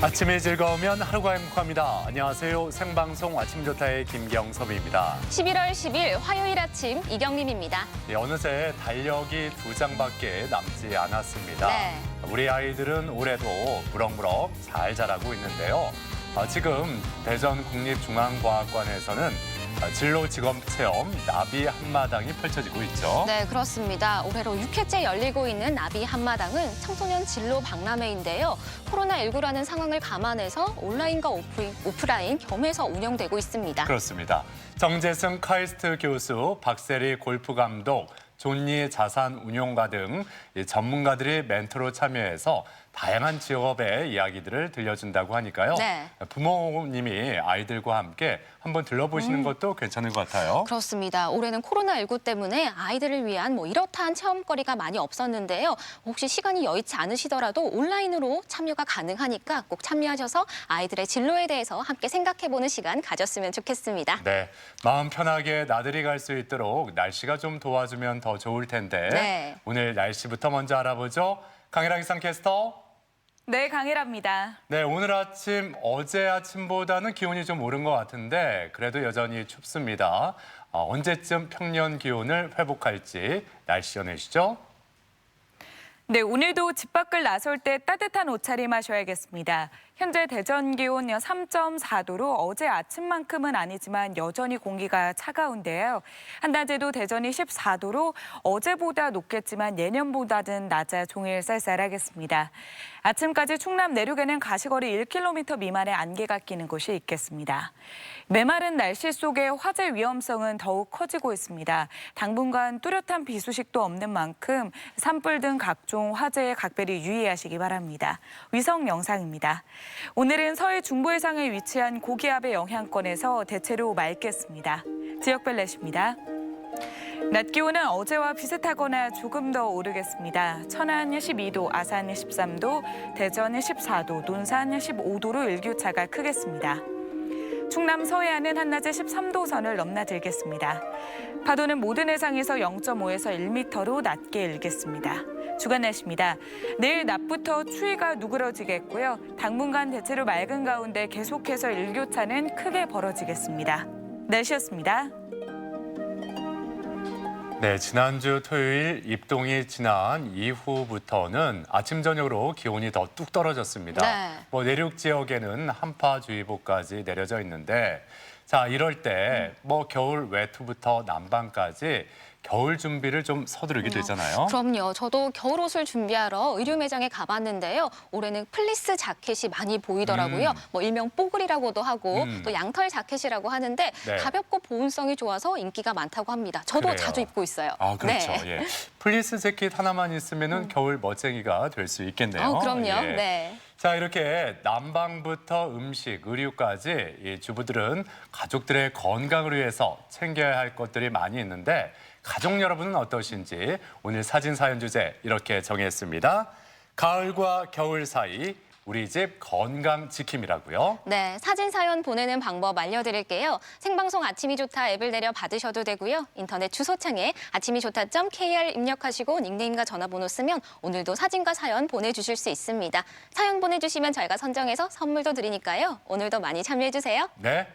아침이 즐거우면 하루가 행복합니다. 안녕하세요. 생방송 아침 좋다의 김경섭입니다. 11월 10일 화요일 아침 이경림입니다. 네, 어느새 달력이 2장밖에 남지 않았습니다. 네. 우리 아이들은 올해도 무럭무럭 잘 자라고 있는데요. 지금 대전 국립중앙과학관에서는 진로 직업 체험 나비 한마당이 펼쳐지고 있죠. 네, 그렇습니다. 올해로 6회째 열리고 있는 나비 한마당은 청소년 진로 박람회인데요. 코로나19라는 상황을 감안해서 온라인과 오프라인 겸해서 운영되고 있습니다. 그렇습니다. 정재승 카이스트 교수, 박세리 골프 감독, 존니 자산운용가 등 전문가들이 멘토로 참여해서 다양한 직업의 이야기들을 들려준다고 하니까요. 네. 부모님이 아이들과 함께 한번 들러보시는 것도 괜찮을 것 같아요. 그렇습니다. 올해는 코로나19 때문에 아이들을 위한 이렇다한 체험거리가 많이 없었는데요. 혹시 시간이 여의치 않으시더라도 온라인으로 참여가 가능하니까 꼭 참여하셔서 아이들의 진로에 대해서 함께 생각해보는 시간 가졌으면 좋겠습니다. 네, 마음 편하게 나들이 갈 수 있도록 날씨가 좀 도와주면 더 좋을 텐데 네. 오늘 날씨부터 먼저 알아보죠. 강혜랑 기상캐스터. 네, 강일아입니다. 네, 오늘 아침 어제 아침보다는 기온이 좀 오른 것 같은데 그래도 여전히 춥습니다. 언제쯤 평년 기온을 회복할지 날씨 전해주시죠. 네, 오늘도 집 밖을 나설 때 따뜻한 옷차림 하셔야겠습니다. 현재 대전 기온 3.4도로 어제 아침만큼은 아니지만 여전히 공기가 차가운데요. 한낮에도 대전이 14도로 어제보다 높겠지만 예년보다는 낮아 종일 쌀쌀하겠습니다. 아침까지 충남 내륙에는 가시거리 1km 미만의 안개가 끼는 곳이 있겠습니다. 메마른 날씨 속에 화재 위험성은 더욱 커지고 있습니다. 당분간 뚜렷한 비 소식도 없는 만큼 산불 등 각종 화재에 각별히 유의하시기 바랍니다. 위성 영상입니다. 오늘은 서해 중부 해상에 위치한 고기압의 영향권에서 대체로 맑겠습니다. 지역별 날씨입니다. 낮 기온은 어제와 비슷하거나 조금 더 오르겠습니다. 천안 12도, 아산 13도, 대전 14도, 논산 15도로 일교차가 크겠습니다. 충남 서해안은 한낮에 13도 선을 넘나들겠습니다. 파도는 모든 해상에서 0.5에서 1m로 낮게 일겠습니다. 주간 날씨입니다. 내일 낮부터 추위가 누그러지겠고요. 당분간 대체로 맑은 가운데 계속해서 일교차는 크게 벌어지겠습니다. 날씨였습니다. 네, 지난주 토요일 입동이 지난 이후부터는 아침 저녁으로 기온이 더 뚝 떨어졌습니다. 네. 내륙 지역에는 한파주의보까지 내려져 있는데 자, 이럴 때 겨울 외투부터 난방까지 겨울 준비를 좀 서두르게 되잖아요. 그럼요. 저도 겨울옷을 준비하러 의류 매장에 가봤는데요. 올해는 플리스 자켓이 많이 보이더라고요. 일명 뽀글이라고도 하고 또 양털 자켓이라고 하는데 네. 가볍고 보온성이 좋아서 인기가 많다고 합니다. 저도 그래요. 자주 입고 있어요. 아, 그렇죠. 네. 예. 플리스 재킷 하나만 있으면은 겨울 멋쟁이가 될 수 있겠네요. 그럼요. 예. 네. 자, 이렇게 난방부터 음식, 의류까지 이 주부들은 가족들의 건강을 위해서 챙겨야 할 것들이 많이 있는데 가족 여러분은 어떠신지 오늘 사진 사연 주제 이렇게 정했습니다. 가을과 겨울 사이 우리 집 건강 지킴이라고요. 네, 사진 사연 보내는 방법 알려드릴게요. 생방송 아침이 좋다 앱을 내려 받으셔도 되고요. 인터넷 주소창에 아침이좋다.kr 입력하시고 닉네임과 전화번호 쓰면 오늘도 사진과 사연 보내주실 수 있습니다. 사연 보내주시면 저희가 선정해서 선물도 드리니까요. 오늘도 많이 참여해주세요. 네.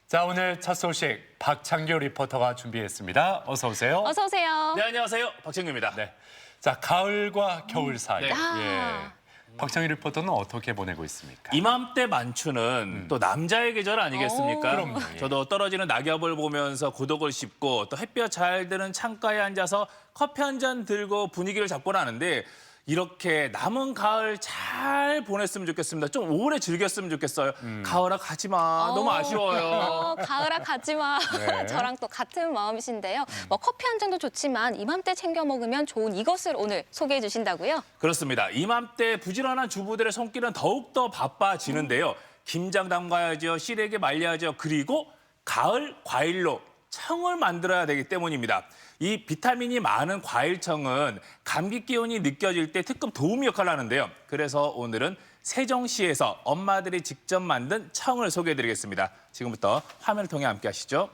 자, 오늘 첫 소식 박창규 리포터가 준비했습니다. 어서 오세요. 어서 오세요. 네, 안녕하세요. 박창규입니다. 네. 자, 가을과 겨울 사이. 네. 예. 박창규 리포터는 어떻게 보내고 있습니까? 이맘때 만추는 또 남자의 계절 아니겠습니까? 그럼요. 예. 저도 떨어지는 낙엽을 보면서 고독을 씹고 또 햇볕 잘 드는 창가에 앉아서 커피 한 잔 들고 분위기를 잡곤 하는데 이렇게 남은 가을 잘 보냈으면 좋겠습니다. 좀 오래 즐겼으면 좋겠어요. 가을아 가지 마. 너무 아쉬워요. 가을아 가지 마. 네. 저랑 또 같은 마음이신데요. 커피 한 잔도 좋지만 이맘때 챙겨 먹으면 좋은 이것을 오늘 소개해 주신다고요? 그렇습니다. 이맘때 부지런한 주부들의 손길은 더욱더 바빠지는데요. 김장 담가야죠. 시래기 말려야죠. 그리고 가을 과일로 청을 만들어야 되기 때문입니다. 이 비타민이 많은 과일청은 감기 기운이 느껴질 때 특급 도움 역할을 하는데요. 그래서 오늘은 세종시에서 엄마들이 직접 만든 청을 소개해드리겠습니다. 지금부터 화면을 통해 함께 하시죠.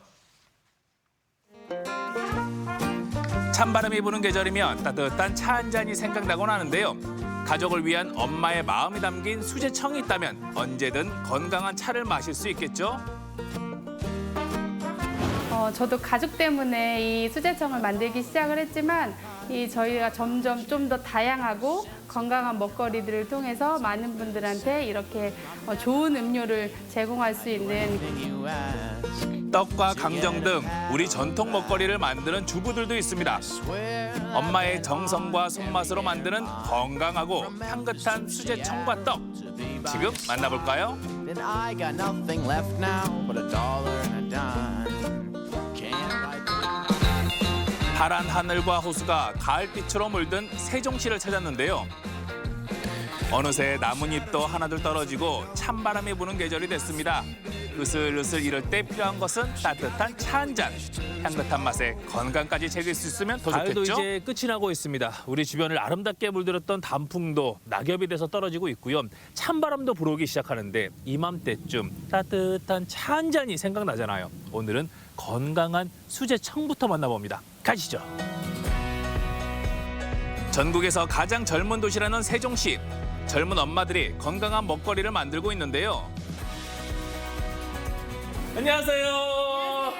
찬바람이 부는 계절이면 따뜻한 차 한 잔이 생각나곤 하는데요. 가족을 위한 엄마의 마음이 담긴 수제청이 있다면 언제든 건강한 차를 마실 수 있겠죠? 저도 가족 때문에 이 수제청을 만들기 시작을 했지만 저희가 점점 좀 더 다양하고 건강한 먹거리들을 통해서 많은 분들한테 이렇게 좋은 음료를 제공할 수 있는 떡과 강정 등 우리 전통 먹거리를 만드는 주부들도 있습니다. 엄마의 정성과 손맛으로 만드는 건강하고 향긋한 수제청과 떡. 지금 만나볼까요? Then I got nothing left now but $1 and a dime. 파란 하늘과 호수가 가을빛으로 물든 세종시를 찾았는데요. 어느새 나뭇잎도 하나둘 떨어지고 찬바람이 부는 계절이 됐습니다. 으슬으슬 이럴 때 필요한 것은 따뜻한 차 한 잔. 향긋한 맛에 건강까지 즐길 수 있으면 더 가을도 좋겠죠? 이제 끝이 나고 있습니다. 우리 주변을 아름답게 물들었던 단풍도 낙엽이 돼서 떨어지고 있고요. 찬바람도 불어오기 시작하는데 이맘때쯤 따뜻한 차 한 잔이 생각나잖아요. 오늘은 건강한 수제청부터 만나봅니다. 가시죠. 전국에서 가장 젊은 도시라는 세종시. 젊은 엄마들이 건강한 먹거리를 만들고 있는데요. 안녕하세요.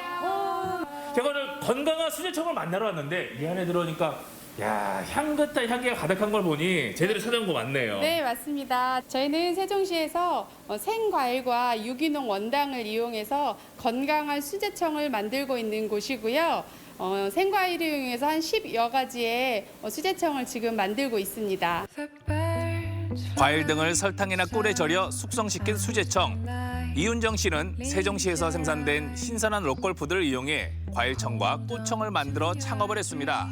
제가 오늘 건강한 수제청을 만나러 왔는데 이 안에 들어오니까 야 향긋한 향기가 가득한 걸 보니 제대로 찾아온 거 맞네요. 네, 맞습니다. 저희는 세종시에서 생과일과 유기농 원당을 이용해서 건강한 수제청을 만들고 있는 곳이고요. 생과일을 이용해서 한 10여 가지의 수제청을 지금 만들고 있습니다. 과일 등을 설탕이나 꿀에 절여 숙성시킨 수제청. 이윤정 씨는 세종시에서 생산된 신선한 로컬푸드를 이용해 과일청과 꿀청을 만들어 창업을 했습니다.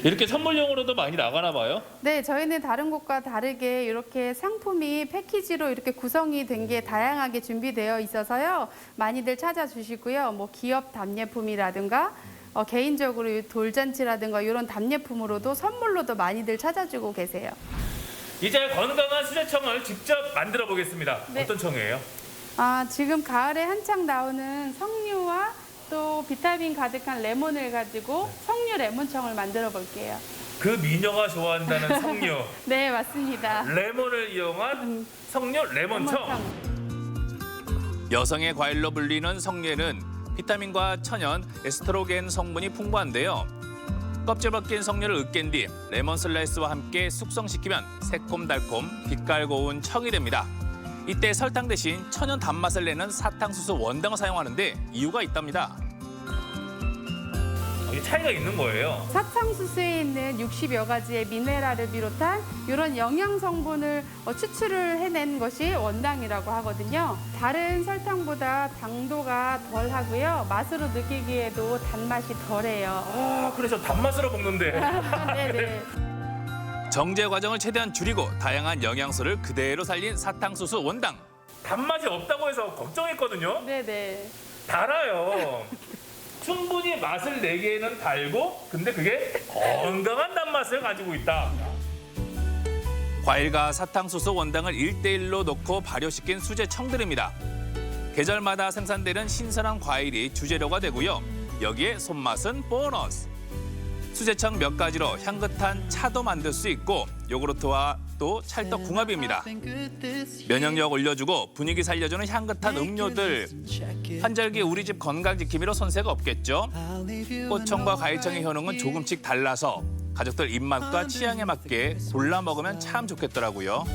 이렇게 선물용으로도 많이 나가나 봐요. 네, 저희는 다른 곳과 다르게 이렇게 상품이 패키지로 이렇게 구성이 된 게 다양하게 준비되어 있어서요. 많이들 찾아주시고요. 뭐 기업 답례품이라든가 개인적으로 이 돌잔치라든가 이런 답례품으로도 선물로도 많이들 찾아주고 계세요. 이제 건강한 수제청을 직접 만들어 보겠습니다. 네. 어떤 청이에요? 지금 가을에 한창 나오는 석류와 또 비타민 가득한 레몬을 가지고 석류 레몬청을 만들어 볼게요. 그 미녀가 좋아한다는 석류, 네, 맞습니다. 레몬을 이용한 석류 레몬청. 여성의 과일로 불리는 석류에는 비타민과 천연, 에스트로겐 성분이 풍부한데요. 껍질 벗긴 석류를 으깬 뒤 레몬 슬라이스와 함께 숙성시키면 새콤달콤, 빛깔 고운 청이 됩니다. 이때 설탕 대신 천연 단맛을 내는 사탕수수 원당을 사용하는데 이유가 있답니다. 이게 차이가 있는 거예요. 사탕수수에 있는 60여 가지의 미네랄을 비롯한 이런 영양 성분을 추출을 해낸 것이 원당이라고 하거든요. 다른 설탕보다 당도가 덜 하고요. 맛으로 느끼기에도 단맛이 덜해요. 아, 그래서 단맛으로 먹는데. 네네. 정제 과정을 최대한 줄이고 다양한 영양소를 그대로 살린 사탕수수 원당. 단맛이 없다고 해서 걱정했거든요. 네네. 달아요. 충분히 맛을 내기에는 달고, 근데 그게 건강한 단맛을 가지고 있다. 과일과 사탕수수 원당을 1대1로 넣고 발효시킨 수제청들입니다. 계절마다 생산되는 신선한 과일이 주재료가 되고요. 여기에 손맛은 보너스. 수제청 몇 가지로 향긋한 차도 만들 수 있고 요구르트와 또 찰떡 궁합입니다. 면역력 올려주고 분위기 살려주는 향긋한 음료들. 한절기 우리 집 건강 지킴이로 손색 없겠죠. 꽃청과 과일청의 효능은 조금씩 달라서 가족들 입맛과 취향에 맞게 골라 먹으면 참 좋겠더라고요.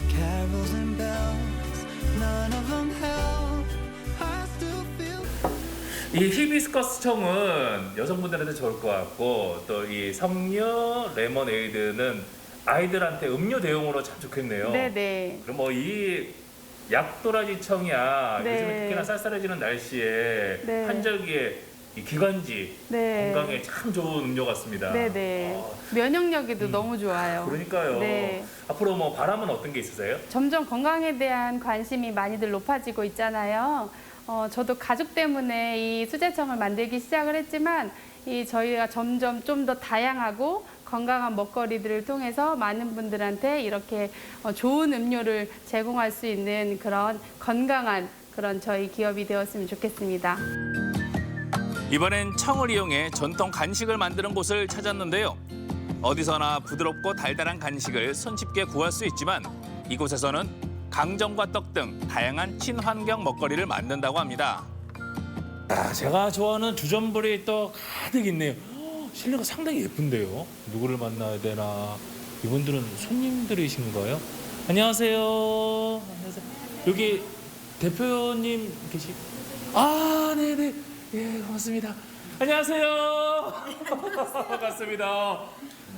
Carols and bells, none of them help. I still feel. 이 히비스커스 청은 여성분들한테 좋을 것 같고, 또 이 석류 레모네이드는 아이들한테 음료 대용으로 참 좋겠네요. 네네. 그럼 뭐 이 약도라지 청이야. 네. 요즘에 특히나 쌀쌀해지는 날씨에 네. 한절기에 이 기관지 네. 건강에 참 좋은 음료 같습니다. 네네. 면역력에도 너무 좋아요. 그러니까요. 네. 앞으로 뭐 바람은 어떤 게 있으세요? 점점 건강에 대한 관심이 많이들 높아지고 있잖아요. 저도 가족 때문에 이 수제청을 만들기 시작을 했지만 저희가 점점 좀 더 다양하고 건강한 먹거리들을 통해서 많은 분들한테 이렇게 좋은 음료를 제공할 수 있는 그런 건강한 그런 저희 기업이 되었으면 좋겠습니다. 이번엔 청을 이용해 전통 간식을 만드는 곳을 찾았는데요. 어디서나 부드럽고 달달한 간식을 손쉽게 구할 수 있지만 이곳에서는 강정과 떡 등 다양한 친환경 먹거리를 만든다고 합니다. 아, 제가 좋아하는 주전부리 또 가득 있네요. 실내가 상당히 예쁜데요. 누구를 만나야 되나? 이분들은 손님들이신가요? 안녕하세요. 안녕하세요. 여기 대표님 계시? 아, 네네. 예, 고맙습니다. 안녕하세요. 반갑습니다. 야,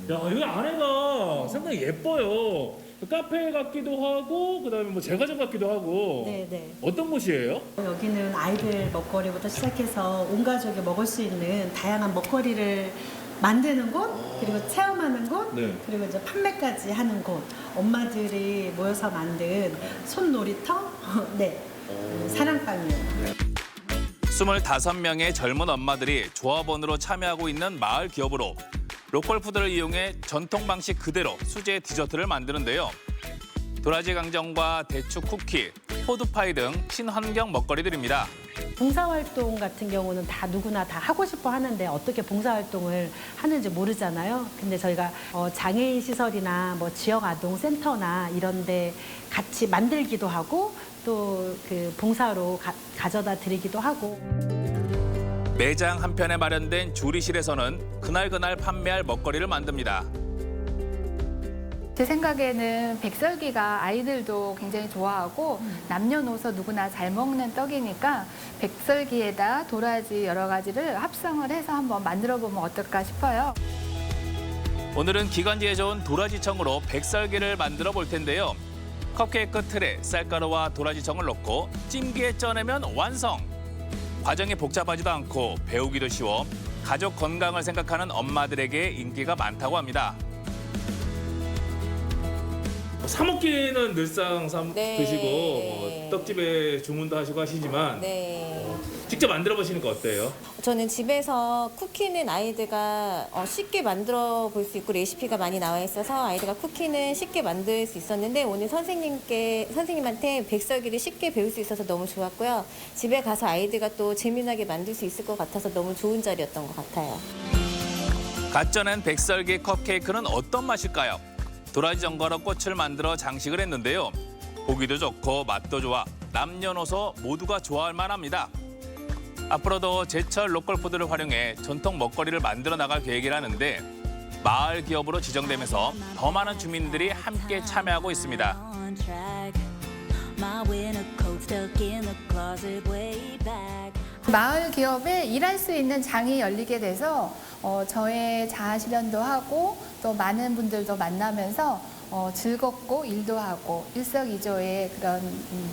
여기 안에가 상당히 예뻐요. 카페 같기도 하고, 그다음에 뭐 제과점 같기도 하고. 네네. 어떤 곳이에요? 여기는 아이들 먹거리부터 시작해서 온 가족이 먹을 수 있는 다양한 먹거리를 만드는 곳, 그리고 체험하는 곳, 네. 그리고 이제 판매까지 하는 곳. 엄마들이 모여서 만든 손놀이터, 네, 사랑방이에요. 25명의 젊은 엄마들이 조합원으로 참여하고 있는 마을 기업으로 로컬 푸드를 이용해 전통 방식 그대로 수제 디저트를 만드는데요. 도라지 강정과 대추 쿠키, 호두파이 등 친환경 먹거리들입니다. 봉사활동 같은 경우는 다 누구나 다 하고 싶어 하는데 어떻게 봉사활동을 하는지 모르잖아요. 근데 저희가 장애인 시설이나 뭐 지역 아동 센터나 이런 데 같이 만들기도 하고 또 그 봉사로 가져다 드리기도 하고. 매장 한편에 마련된 조리실에서는 그날그날 판매할 먹거리를 만듭니다. 제 생각에는 백설기가 아이들도 굉장히 좋아하고 남녀노소 누구나 잘 먹는 떡이니까 백설기에다 도라지 여러 가지를 합성을 해서 한번 만들어 보면 어떨까 싶어요. 오늘은 기관지에 좋은 도라지청으로 백설기를 만들어 볼 텐데요. 컵케이크 틀에 쌀가루와 도라지청을 넣고 찜기에 쪄내면 완성! 과정이 복잡하지도 않고 배우기도 쉬워 가족 건강을 생각하는 엄마들에게 인기가 많다고 합니다. 사 먹기는 늘상 네. 드시고 뭐 떡집에 주문도 하시고 하시지만 네. 직접 만들어 보시니까 어때요? 저는 집에서 쿠키는 아이들과 쉽게 만들어 볼 수 있고 레시피가 많이 나와 있어서 아이들과 쿠키는 쉽게 만들 수 있었는데 오늘 선생님한테 백설기를 쉽게 배울 수 있어서 너무 좋았고요. 집에 가서 아이들과 또 재미나게 만들 수 있을 것 같아서 너무 좋은 자리였던 것 같아요. 갓 쪄낸 백설기 컵케이크는 어떤 맛일까요? 도라지 전과로 꽃을 만들어 장식을 했는데요. 보기도 좋고 맛도 좋아 남녀노소 모두가 좋아할 만합니다. 앞으로도 제철 로컬 푸드를 활용해 전통 먹거리를 만들어 나갈 계획이라는데 마을 기업으로 지정되면서 더 많은 주민들이 함께 참여하고 있습니다. 마을 기업에 일할 수 있는 장이 열리게 돼서 저의 자아 실현도 하고 또 많은 분들도 만나면서 즐겁고 일도 하고 일석이조의 그런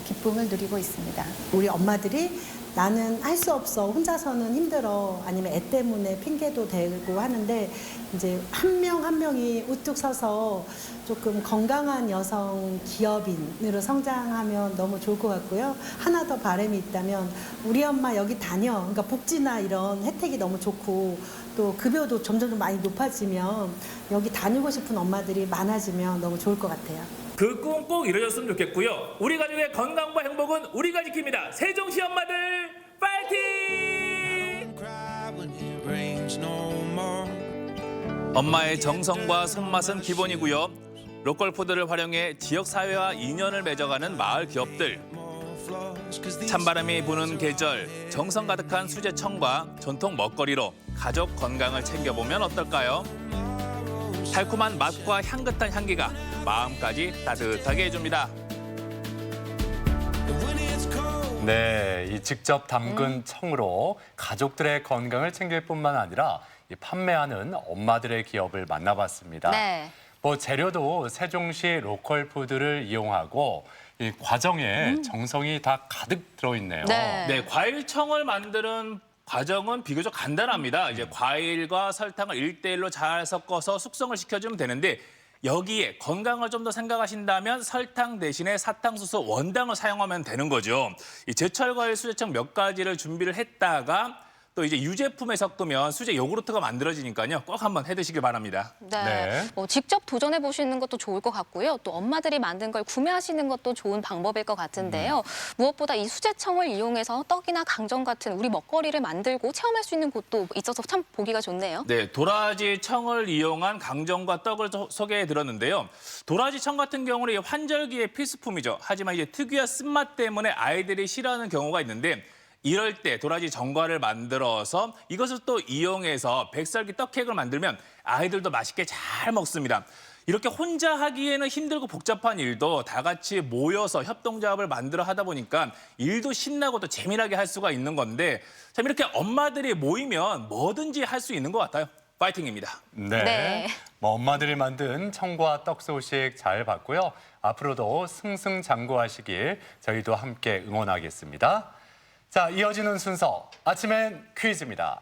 기쁨을 누리고 있습니다. 우리 엄마들이 나는 할 수 없어, 혼자서는 힘들어, 아니면 애 때문에 핑계도 대고 하는데 이제 한 명 한 명이 우뚝 서서 조금 건강한 여성 기업인으로 성장하면 너무 좋을 것 같고요. 하나 더 바람이 있다면 우리 엄마 여기 다녀. 그러니까 복지나 이런 혜택이 너무 좋고 또 급여도 점점 많이 높아지면 여기 다니고 싶은 엄마들이 많아지면 너무 좋을 것 같아요. 그 꿈 꼭 이루어졌으면 좋겠고요. 우리 가족의 건강과 행복은 우리가 지킵니다. 세종시 엄마들 파이팅! Cry when it rains no more. 엄마의 정성과 손맛은 기본이고요. 로컬 푸드를 활용해 지역 사회와 인연을 맺어가는 마을 기업들. 찬바람이 부는 계절, 정성 가득한 수제청과 전통 먹거리로 가족 건강을 챙겨보면 어떨까요? 달콤한 맛과 향긋한 향기가 마음까지 따뜻하게 해줍니다. 네, 이 직접 담근 청으로 가족들의 건강을 챙길 뿐만 아니라 이 판매하는 엄마들의 기업을 만나봤습니다. 네. 뭐 재료도 세종시 로컬 푸드를 이용하고 이 과정에 정성이 다 가득 들어있네요. 네. 네, 과일청을 만드는 과정은 비교적 간단합니다. 이제 과일과 설탕을 1대1로 잘 섞어서 숙성을 시켜주면 되는데 여기에 건강을 좀 더 생각하신다면 설탕 대신에 사탕수수 원당을 사용하면 되는 거죠. 이 제철 과일 수제청 몇 가지를 준비를 했다가 또 이제 유제품에 섞으면 수제 요구르트가 만들어지니까요. 꼭 한번 해 드시길 바랍니다. 네. 네. 직접 도전해 보시는 것도 좋을 것 같고요. 또 엄마들이 만든 걸 구매하시는 것도 좋은 방법일 것 같은데요. 무엇보다 이 수제청을 이용해서 떡이나 강정 같은 우리 먹거리를 만들고 체험할 수 있는 곳도 있어서 참 보기가 좋네요. 네, 도라지 청을 이용한 강정과 떡을 소개해 드렸는데요. 도라지 청 같은 경우는 이 환절기의 필수품이죠. 하지만 이제 특유의 쓴맛 때문에 아이들이 싫어하는 경우가 있는데 이럴 때 도라지 전과를 만들어서 이것을 또 이용해서 백설기 떡케이크를 만들면 아이들도 맛있게 잘 먹습니다. 이렇게 혼자 하기에는 힘들고 복잡한 일도 다 같이 모여서 협동조합을 만들어 하다 보니까 일도 신나고 또 재미나게 할 수가 있는 건데 참 이렇게 엄마들이 모이면 뭐든지 할 수 있는 것 같아요. 파이팅입니다. 네. 네. 뭐 엄마들이 만든 청과 떡 소식 잘 봤고요. 앞으로도 승승장구하시길 저희도 함께 응원하겠습니다. 자, 이어지는 순서 아침엔 퀴즈입니다.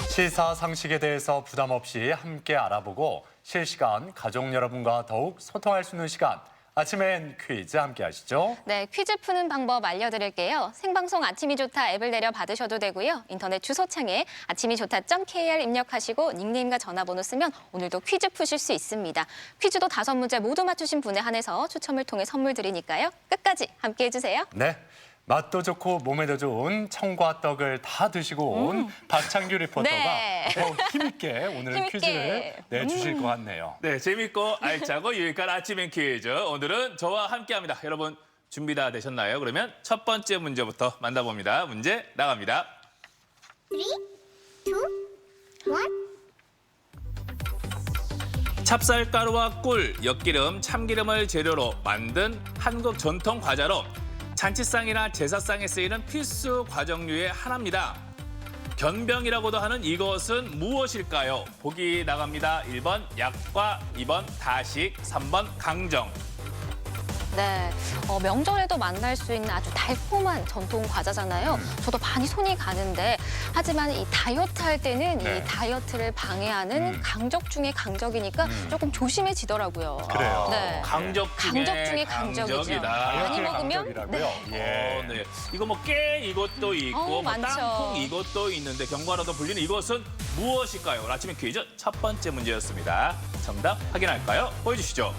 시사상식에 대해서 부담 없이 함께 알아보고 실시간 가족 여러분과 더욱 소통할 수 있는 시간. 아침엔 퀴즈 함께 하시죠. 네, 퀴즈 푸는 방법 알려드릴게요. 생방송 아침이 좋다 앱을 내려 받으셔도 되고요. 인터넷 주소창에 아침이 좋다.kr 입력하시고 닉네임과 전화번호 쓰면 오늘도 퀴즈 푸실 수 있습니다. 퀴즈도 5문제 모두 맞추신 분에 한해서 추첨을 통해 선물 드리니까요. 끝까지 함께 해주세요. 네. 맛도 좋고 몸에도 좋은 청과 떡을 다 드시고 온 박창규 리포터가 네. 더 힘있게 오늘 힘있게. 퀴즈를 내주실 것 같네요. 네, 재밌고 알차고 유익한 아침엔 퀴즈. 오늘은 저와 함께합니다. 여러분 준비 다 되셨나요? 그러면 첫 번째 문제부터 만나봅니다. 문제 나갑니다. 3, 2, 1. 찹쌀가루와 꿀, 엿기름, 참기름을 재료로 만든 한국 전통 과자로 잔치상이나 제사상에 쓰이는 필수 과정류의 하나입니다. 견병이라고도 하는 이것은 무엇일까요? 보기 나갑니다. 1번 약과, 2번 다식, 3번 강정. 네, 명절에도 만날 수 있는 아주 달콤한 전통 과자잖아요. 저도 많이 손이 가는데 하지만 이 다이어트 할 때는 네. 이 다이어트를 방해하는 강적 중에 강적이니까 조금 조심해지더라고요. 그래요. 네. 강적 중에 강적이죠. 강적이다. 많이 다이어트의 먹으면 강적이라고요? 예. 네. 이거 뭐 깨 이것도 있고 뭐 많죠. 땅콩 이것도 있는데 견과류도 불리는 이것은 무엇일까요? 아침에 퀴즈 첫 번째 문제였습니다. 정답 확인할까요? 보여주시죠.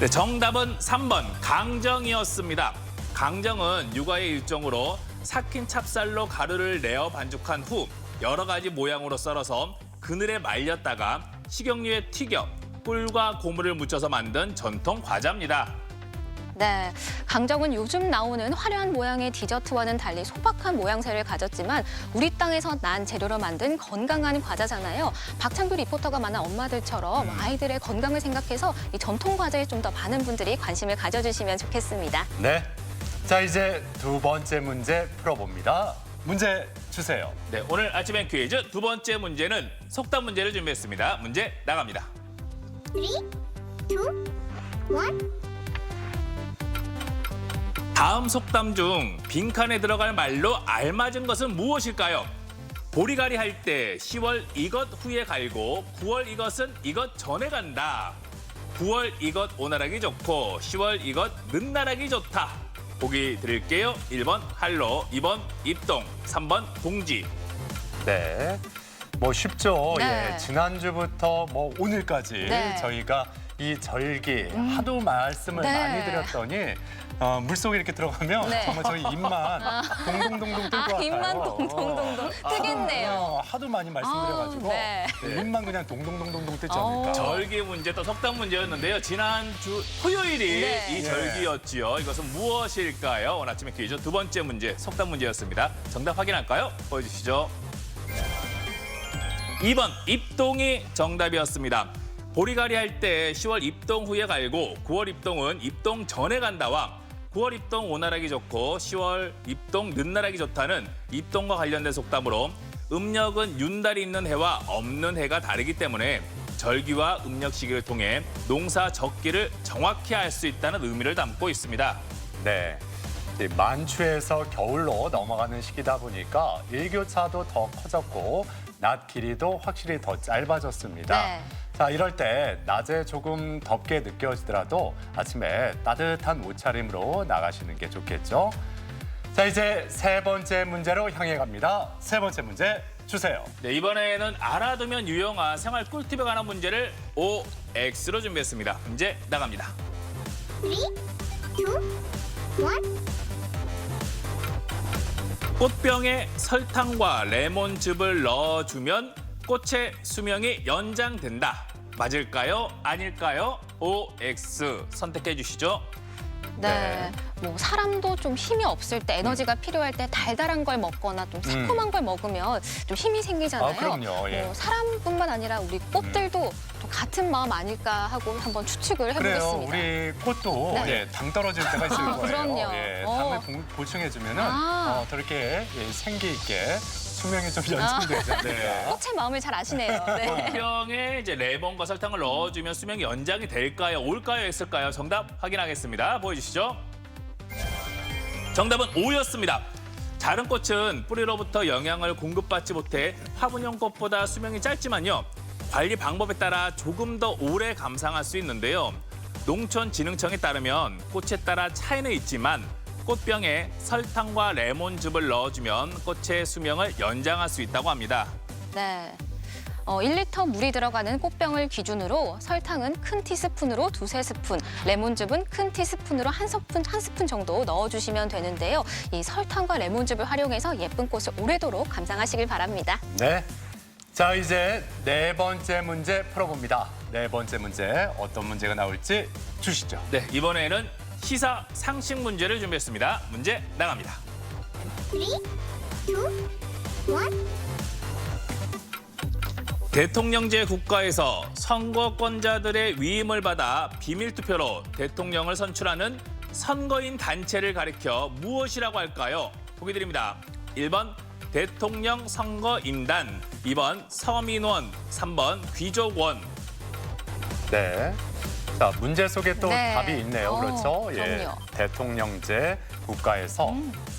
네, 정답은 3번 강정이었습니다. 강정은 육아의 일종으로 삭힌 찹쌀로 가루를 내어 반죽한 후 여러 가지 모양으로 썰어서 그늘에 말렸다가 식용유에 튀겨 꿀과 고무를 묻혀서 만든 전통 과자입니다. 네, 강정은 요즘 나오는 화려한 모양의 디저트와는 달리 소박한 모양새를 가졌지만 우리 땅에서 난 재료로 만든 건강한 과자잖아요. 박창규 리포터가 만난 엄마들처럼 아이들의 건강을 생각해서 이 전통 과자에 좀 더 많은 분들이 관심을 가져주시면 좋겠습니다. 네. 자, 이제 두 번째 문제 풀어봅니다. 문제 주세요. 네, 오늘 아침엔 퀴즈 두 번째 문제는 속담 문제를 준비했습니다. 문제 나갑니다. 3, 2, 1. 다음 속담 중 빈칸에 들어갈 말로 알맞은 것은 무엇일까요? 보리갈이 할 때 10월 이것 후에 갈고 9월 이것은 이것 전에 간다. 9월 이것 오나라기 좋고 10월 이것 늦나라기 좋다. 보기 드릴게요. 1번 한로, 2번 입동, 3번 봉지. 네. 뭐 쉽죠. 네. 예. 지난주부터 뭐 오늘까지 네. 저희가 이 절기 하도 말씀을 네. 많이 드렸더니 물속에 이렇게 들어가면 네. 정말 저희 입만 동동동동 뜰 것 같아요. 입만 동동동동 뜨겠네요. 하도 많이 말씀드려가지고 네. 입만 그냥 동동동동동 뜨지 어. 않을까. 절기 문제 또 속담 문제였는데요. 지난주 토요일이 네. 이 절기였지요. 이것은 무엇일까요? 오늘 아침에 퀴즈 두 번째 문제 속담 문제였습니다. 정답 확인할까요? 보여주시죠. 2번 입동이 정답이었습니다. 보리갈이 할 때 10월 입동 후에 갈고 9월 입동은 입동 전에 간다와 9월 입동 오나라기 좋고 10월 입동 늦나라기 좋다는 입동과 관련된 속담으로 음력은 윤달이 있는 해와 없는 해가 다르기 때문에 절기와 음력 시기를 통해 농사 적기를 정확히 알 수 있다는 의미를 담고 있습니다. 네. 이제 만추에서 겨울로 넘어가는 시기다 보니까 일교차도 더 커졌고 낮 길이도 확실히 더 짧아졌습니다. 네. 자, 이럴 때 낮에 조금 덥게 느껴지더라도 아침에 따뜻한 옷차림으로 나가시는 게 좋겠죠. 자, 이제 세 번째 문제로 향해 갑니다. 세 번째 문제 주세요. 네, 이번에는 알아두면 유용한 생활 꿀팁에 관한 문제를 OX로 준비했습니다. 문제 나갑니다. 3, 2, 1. 꽃병에 설탕과 레몬즙을 넣어주면 꽃의 수명이 연장된다. 맞을까요? 아닐까요? OX 선택해 주시죠. 네. 뭐 사람도 좀 힘이 없을 때 에너지가 필요할 때 달달한 걸 먹거나 좀 새콤한 걸 먹으면 좀 힘이 생기잖아요. 아, 그럼요. 예. 뭐 사람뿐만 아니라 우리 꽃들도 또 같은 마음 아닐까 하고 한번 추측을 그래요. 해보겠습니다. 우리 꽃도 네. 예, 당 떨어질 때가 있을 거예요. 그럼요. 예, 어. 당을 보충해주면은 아. 더 이렇게 예, 생기 있게 수명이 좀 연장되지 않을까. 꽃의 마음을 잘 아시네요. 네. 꽃병에 이제 레몬과 설탕을 넣어주면 수명이 연장이 될까요? 올까요? 했을까요? 정답 확인하겠습니다. 보여주시죠. 정답은 O였습니다. 자른 꽃은 뿌리로부터 영양을 공급받지 못해 화분형 꽃보다 수명이 짧지만요. 관리 방법에 따라 조금 더 오래 감상할 수 있는데요. 농촌진흥청에 따르면 꽃에 따라 차이는 있지만 꽃병에 설탕과 레몬즙을 넣어주면 꽃의 수명을 연장할 수 있다고 합니다. 네. 1리터 물이 들어가는 꽃병을 기준으로 설탕은 큰 티스푼으로 2~3스푼, 레몬즙은 큰 티스푼으로 한 스푼 정도 넣어주시면 되는데요. 이 설탕과 레몬즙을 활용해서 예쁜 꽃을 오래도록 감상하시길 바랍니다. 네. 자, 이제 네 번째 문제 풀어봅니다. 네 번째 문제 어떤 문제가 나올지 주시죠. 네, 이번에는 시사 상식 문제를 준비했습니다. 문제 나갑니다. 3, 2, 1. 대통령제 국가에서 선거권자들의 위임을 받아 비밀투표로 대통령을 선출하는 선거인 단체를 가리켜 무엇이라고 할까요? 보기 드립니다. 1번 대통령 선거인단, 2번 서민원, 3번 귀족원. 네. 자, 문제 속에 또 네. 답이 있네요. 그렇죠? 그럼요. 대통령제 국가에서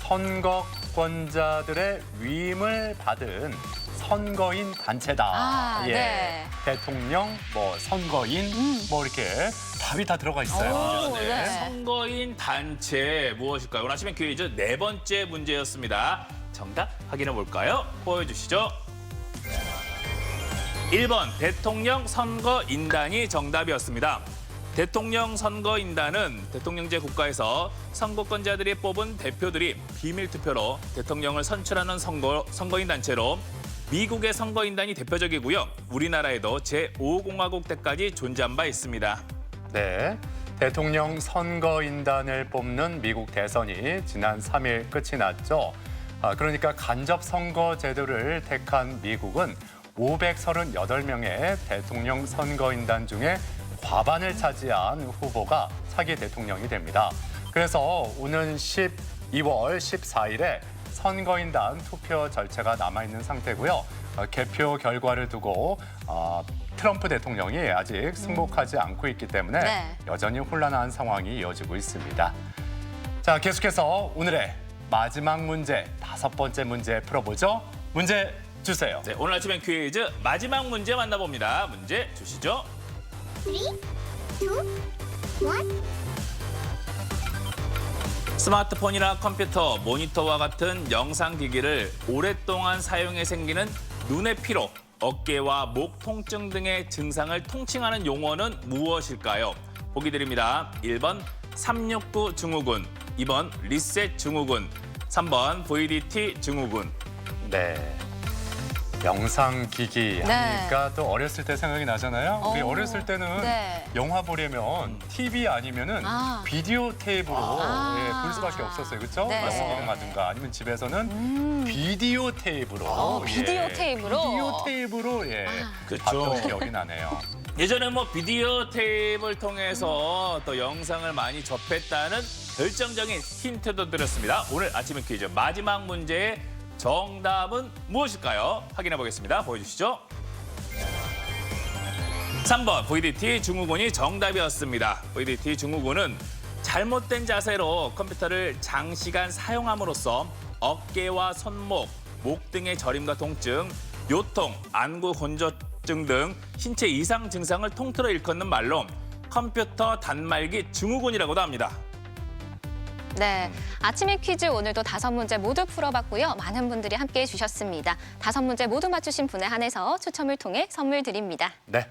선거권자들의 위임을 받은 선거인 단체다. 아, 예. 네. 대통령, 뭐 선거인, 뭐 이렇게 답이 다 들어가 있어요. 오, 네. 선거인 단체 무엇일까요? 오늘 아침에 퀴즈 네 번째 문제였습니다. 정답 확인해 볼까요? 보여주시죠. 1번 대통령 선거인단이 정답이었습니다. 대통령 선거인단은 대통령제 국가에서 선거권자들이 뽑은 대표들이 비밀투표로 대통령을 선출하는 선거인 단체로 미국의 선거인단이 대표적이고요. 우리나라에도 제5공화국 때까지 존재한 바 있습니다. 네. 대통령 선거인단을 뽑는 미국 대선이 지난 3일 끝이 났죠. 그러니까 간접 선거 제도를 택한 미국은 538명의 대통령 선거인단 중에 과반을 차지한 후보가 차기 대통령이 됩니다. 그래서 오는 12월 14일에 선거인단 투표 절차가 남아있는 상태고요. 개표 결과를 두고 트럼프 대통령이 아직 승복하지 않고 있기 때문에 네. 여전히 혼란한 상황이 이어지고 있습니다. 자, 계속해서 오늘의 마지막 문제, 5번째 문제 풀어보죠. 문제 주세요. 네, 오늘 아침엔 퀴즈 마지막 문제 만나봅니다. 문제 주시죠. 3, 2, 1. 스마트폰이나 컴퓨터, 모니터와 같은 영상기기를 오랫동안 사용해 생기는 눈의 피로, 어깨와 목 통증 등의 증상을 통칭하는 용어는 무엇일까요? 보기 드립니다. 1번 369 증후군, 2번 리셋 증후군, 3번 VDT 증후군. 네. 영상기기 하니까 또 어렸을 때 생각이 나잖아요. 우리 어렸을 때는 네. 영화 보려면 TV 아니면은 비디오 테이프로 볼 수밖에 없었어요. 그렇죠? 네. 영화든가 아니면 집에서는 비디오 테이프로 비디오 테이프로? 비디오 테이프로 그렇죠. 봤던 기억이 나네요. 예전에 뭐 비디오 테이프를 통해서 또 영상을 많이 접했다는 결정적인 힌트도 드렸습니다. 오늘 아침의 퀴즈 마지막 문제의 정답은 무엇일까요? 확인해 보겠습니다. 보여주시죠. 3번 VDT 증후군이 정답이었습니다. VDT 증후군은 잘못된 자세로 컴퓨터를 장시간 사용함으로써 어깨와 손목, 목 등의 저림과 통증, 요통, 안구 건조증 등 신체 이상 증상을 통틀어 일컫는 말로 컴퓨터 단말기 증후군이라고도 합니다. 네, 아침의 퀴즈 오늘도 5문제 모두 풀어봤고요. 많은 분들이 함께해 주셨습니다. 5문제 모두 맞추신 분에 한해서 추첨을 통해 선물 드립니다. 네.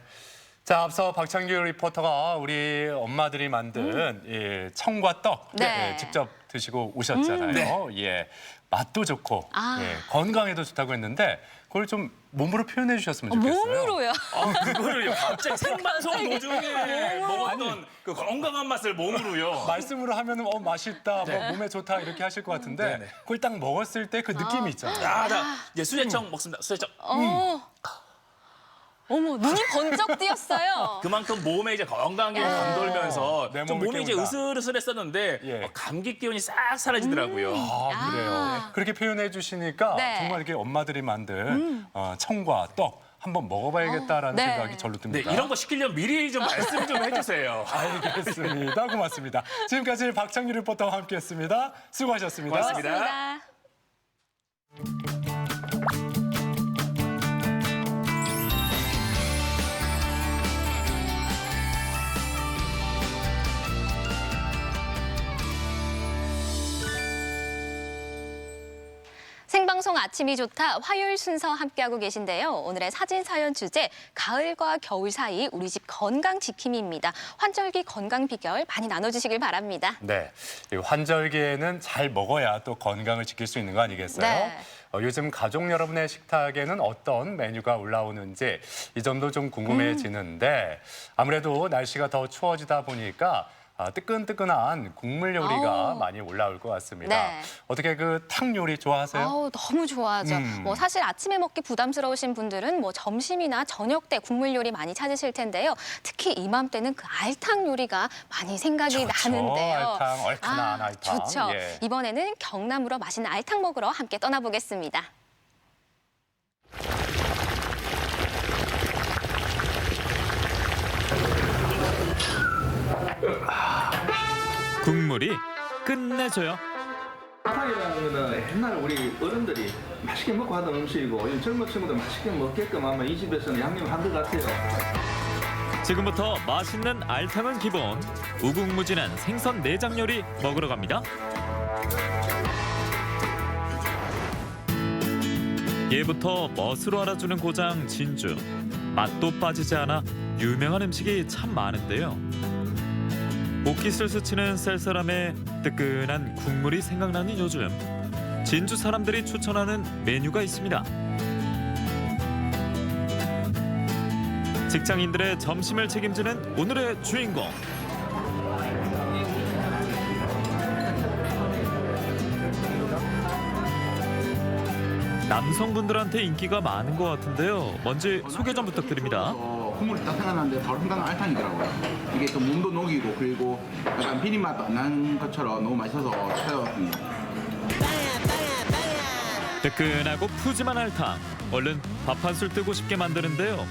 자, 앞서 박창규 리포터가 우리 엄마들이 만든 이 청과 떡 네. 예, 직접 드시고 오셨잖아요. 예, 맛도 좋고 예, 건강에도 좋다고 했는데 그걸 좀 몸으로 표현해 주셨으면 좋겠어요. 몸으로요? 그거를요. 갑자기 생방송 도중에 먹었던 그 건강한 맛을 몸으로요. 말씀으로 하면은 맛있다, 뭐 몸에 좋다 이렇게 하실 것 같은데 네네. 그걸 딱 먹었을 때 그 느낌이 있잖아요. 자, 이제 수제청 먹습니다. 수제청. 어머, 눈이 번쩍 뜨였어요. 그만큼 몸에 이제 건강이 감돌면서 내 좀 몸을 몸이 이제 깨운다. 으슬으슬했었는데 예. 감기 기운이 싹 사라지더라고요. 아, 그래요. 그렇게 표현해 주시니까 네. 정말 이렇게 엄마들이 만든 청과 떡 한번 먹어봐야겠다라는 네. 생각이 절로 네, 듭니다. 이런 거 시키려면 미리 좀 말씀 좀 해주세요. 알겠습니다. 고맙습니다. 지금까지 박창규 리포터와 함께했습니다. 수고하셨습니다. 고맙습니다. 고맙습니다. 생방송 아침이 좋다 화요일 순서 함께하고 계신데요. 오늘의 사진 사연 주제 가을과 겨울 사이 우리 집 건강 지킴이입니다. 환절기 건강 비결 많이 나눠주시길 바랍니다. 네, 이 환절기에는 잘 먹어야 또 건강을 지킬 수 있는 거 아니겠어요? 네. 요즘 가족 여러분의 식탁에는 어떤 메뉴가 올라오는지 이 점도 좀 궁금해지는데 아무래도 날씨가 더 추워지다 보니까 뜨끈뜨끈한 국물 요리가 많이 올라올 것 같습니다. 네. 어떻게 그 탕 요리 좋아하세요? 아우, 너무 좋아하죠. 뭐 사실 아침에 먹기 부담스러우신 분들은 뭐 점심이나 저녁 때 국물 요리 많이 찾으실 텐데요. 특히 이맘때는 그 알탕 요리가 많이 생각이 나는데요. 알탕, 얼큰한 알탕. 좋죠. 예. 이번에는 경남으로 맛있는 알탕 먹으러 함께 떠나보겠습니다. 국물이 끝내줘요. 알탕이라는 거는 옛날 우리 어른들이 맛있게 먹고 하던 음식이고 요즘 젊은 친구들 맛있게 먹게끔 아마 이 집에서는 양념한 것 같아요. 지금부터 맛있는 알탕은 기본, 우국무진한 생선 내장 요리 먹으러 갑니다. 예부터 멋으로 알아주는 고장 진주. 맛도 빠지지 않아 유명한 음식이 참 많은데요. 옷깃을 스치는 쌀쌀함에 뜨끈한 국물이 생각나는 요즘, 진주 사람들이 추천하는 메뉴가 있습니다. 직장인들의 점심을 책임지는 오늘의 주인공. 남성분들한테 인기가 많은 것 같은데요. 먼저 소개 좀 부탁드립니다. 국물이 딱 생각나는데 바로 생각나는 알탕이더라고요. 이게 또 몸도 녹이고 그리고 약간 비린맛도 안 나는 것처럼 너무 맛있어서 찾아왔습니다. 뜨끈하고 푸짐한 알탕. 얼른 밥 한 술 뜨고 싶게 만드는데요.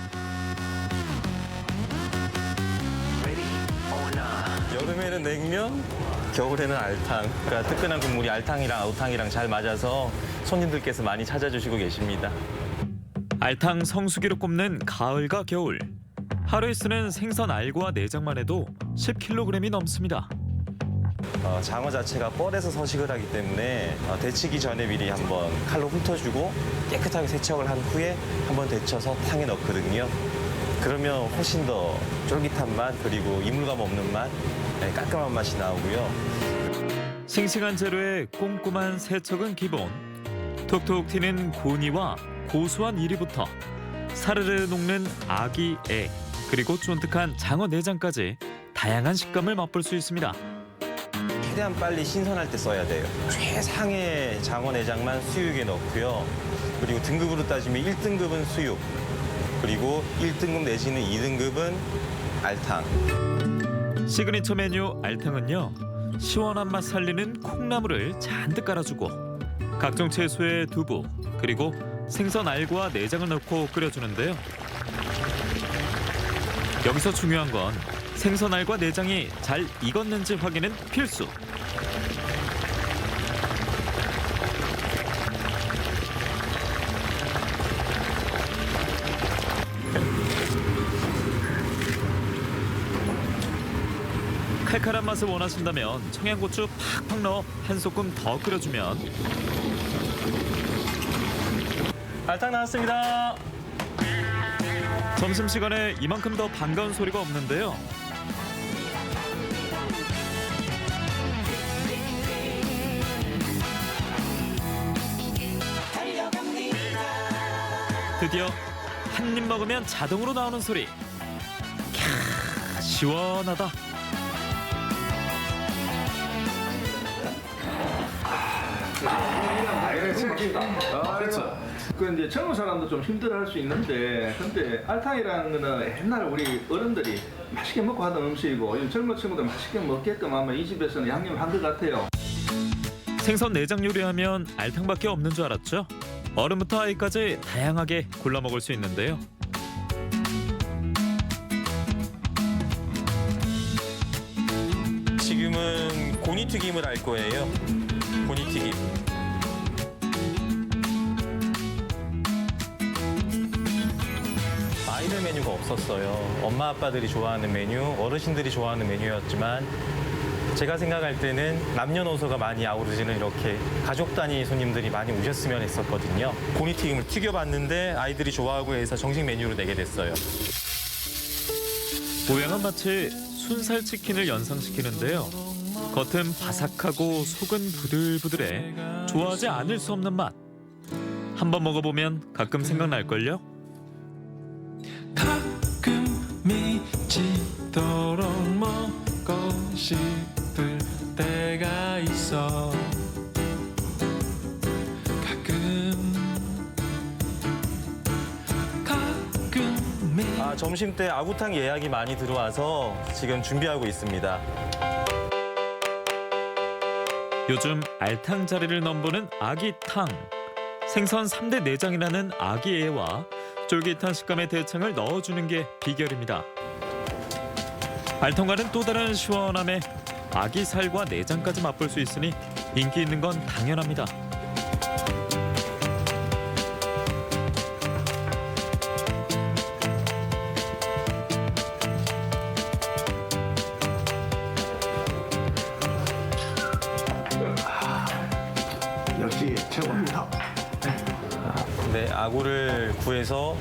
여름에는 냉면, 겨울에는 알탕. 그러니까 뜨끈한 국물이 알탕이랑 아우탕이랑 잘 맞아서 손님들께서 많이 찾아주시고 계십니다. 알탕 성수기로 꼽는 가을과 겨울. 하루에 쓰는 생선 알과 내장만 해도 10kg이 넘습니다. 장어 자체가 뻘에서 서식을 하기 때문에 데치기 전에 미리 한번 칼로 훑어주고 깨끗하게 세척을 한 후에 한번 데쳐서 탕에 넣거든요. 그러면 훨씬 더 쫄깃한 맛 그리고 이물감 없는 맛, 깔끔한 맛이 나오고요. 싱싱한 재료에 꼼꼼한 세척은 기본. 톡톡 튀는 고니와 고소한 이리부터 사르르 녹는 아기 애, 그리고 쫀득한 장어 내장까지 다양한 식감을 맛볼 수 있습니다. 최대한 빨리 신선할 때 써야 돼요. 최상의 장어 내장만 수육에 넣고요. 그리고 등급으로 따지면 1등급은 수육, 그리고 1등급 내지는 2등급은 알탕. 시그니처 메뉴 알탕은요, 시원한 맛 살리는 콩나물을 잔뜩 깔아주고 각종 채소에 두부, 그리고 생선 알과 내장을 넣고 끓여주는데요. 여기서 중요한 건 생선 알과 내장이 잘 익었는지 확인은 필수. 칼칼한 맛을 원하신다면 청양고추 팍팍 넣어 한 소끔 더 끓여주면 알탕 나왔습니다. 점심시간에 이만큼 더 반가운 소리가 없는데요. 드디어 한 입 먹으면 자동으로 나오는 소리. 캬, 시원하다. 그 이제 젊은 사람도 좀 힘들어할 수 있는데, 근데 알탕이라는 거는 옛날 우리 어른들이 맛있게 먹고 하던 음식이고 요즘 젊은 친구들 맛있게 먹게끔 아마 이 집에서는 양념한 것 같아요. 생선 내장 요리하면 알탕밖에 없는 줄 알았죠? 어른부터 아이까지 다양하게 골라 먹을 수 있는데요. 지금은 고니튀김을 할 거예요. 고니튀김. 아이들 메뉴가 없었어요. 엄마 아빠들이 좋아하는 메뉴, 어르신들이 좋아하는 메뉴였지만 제가 생각할 때는 남녀노소가 많이 아우르지는 이렇게 가족 단위 손님들이 많이 오셨으면 했었거든요. 고니튀김을 튀겨봤는데 아이들이 좋아하고 해서 정식 메뉴로 내게 됐어요. 모양은 마치 순살 치킨을 연상시키는데요. 겉은 바삭하고 속은 부들부들해 좋아하지 않을 수 없는 맛. 한번 먹어보면 가끔 생각날걸요? 가끔 미치도록 먹고 싶을 때가 있어. 점심 때 아구탕 예약이 많이 들어와서 지금 준비하고 있습니다. 요즘 알탕 자리를 넘보는 아기탕. 생선 3대 내장이라는 아기애와 쫄깃한 식감의 대창을 넣어주는 게 비결입니다. 알탕과는 또 다른 시원함에 아기 살과 내장까지 맛볼 수 있으니 인기 있는 건 당연합니다. 역시 최고입니다. 네, 아구를 구해서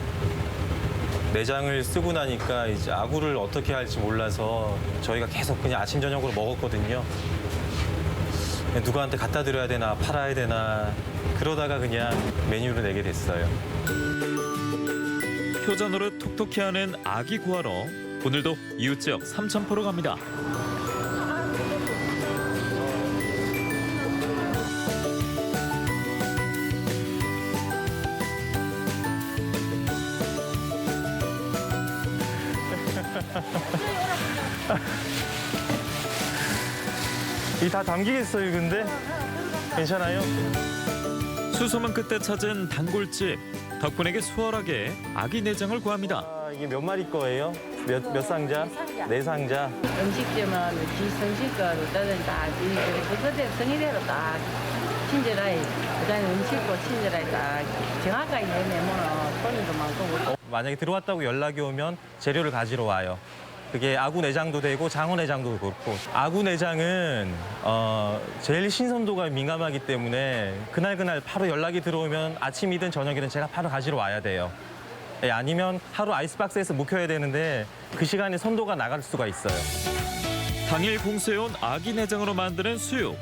내장을 쓰고 나니까 이제 아구를 어떻게 할지 몰라서 저희가 계속 그냥 아침 저녁으로 먹었거든요. 누구한테 갖다 드려야 되나 팔아야 되나 그러다가 그냥 메뉴를 내게 됐어요. 효자 노릇 톡톡히 하는 아기 구하러 오늘도 이웃지역 삼천포로 갑니다. 이 다 담기겠어요, 근데? 괜찮아요? 수소문 끝에 찾은 단골집. 덕분에게 수월하게 아기 내장을 구합니다. 이게 몇 마리 거예요? 몇 상자? 네 상자. 음식점은 기성식과로 따른 다 그때 성의대로 딱 친절하게 그다음에 음식도 친절하게 딱 정확하게 내면 손님도 많고. 만약에 들어왔다고 연락이 오면 재료를 가지러 와요. 그게 아구 내장도 되고 장어 내장도 그렇고 아구 내장은 제일 신선도가 민감하기 때문에 그날 바로 연락이 들어오면 아침이든 저녁이든 제가 바로 가지러 와야 돼요. 아니면 하루 아이스박스에서 묵혀야 되는데 그 시간에 선도가 나갈 수가 있어요. 당일 공수해온 아기 내장으로 만드는 수육.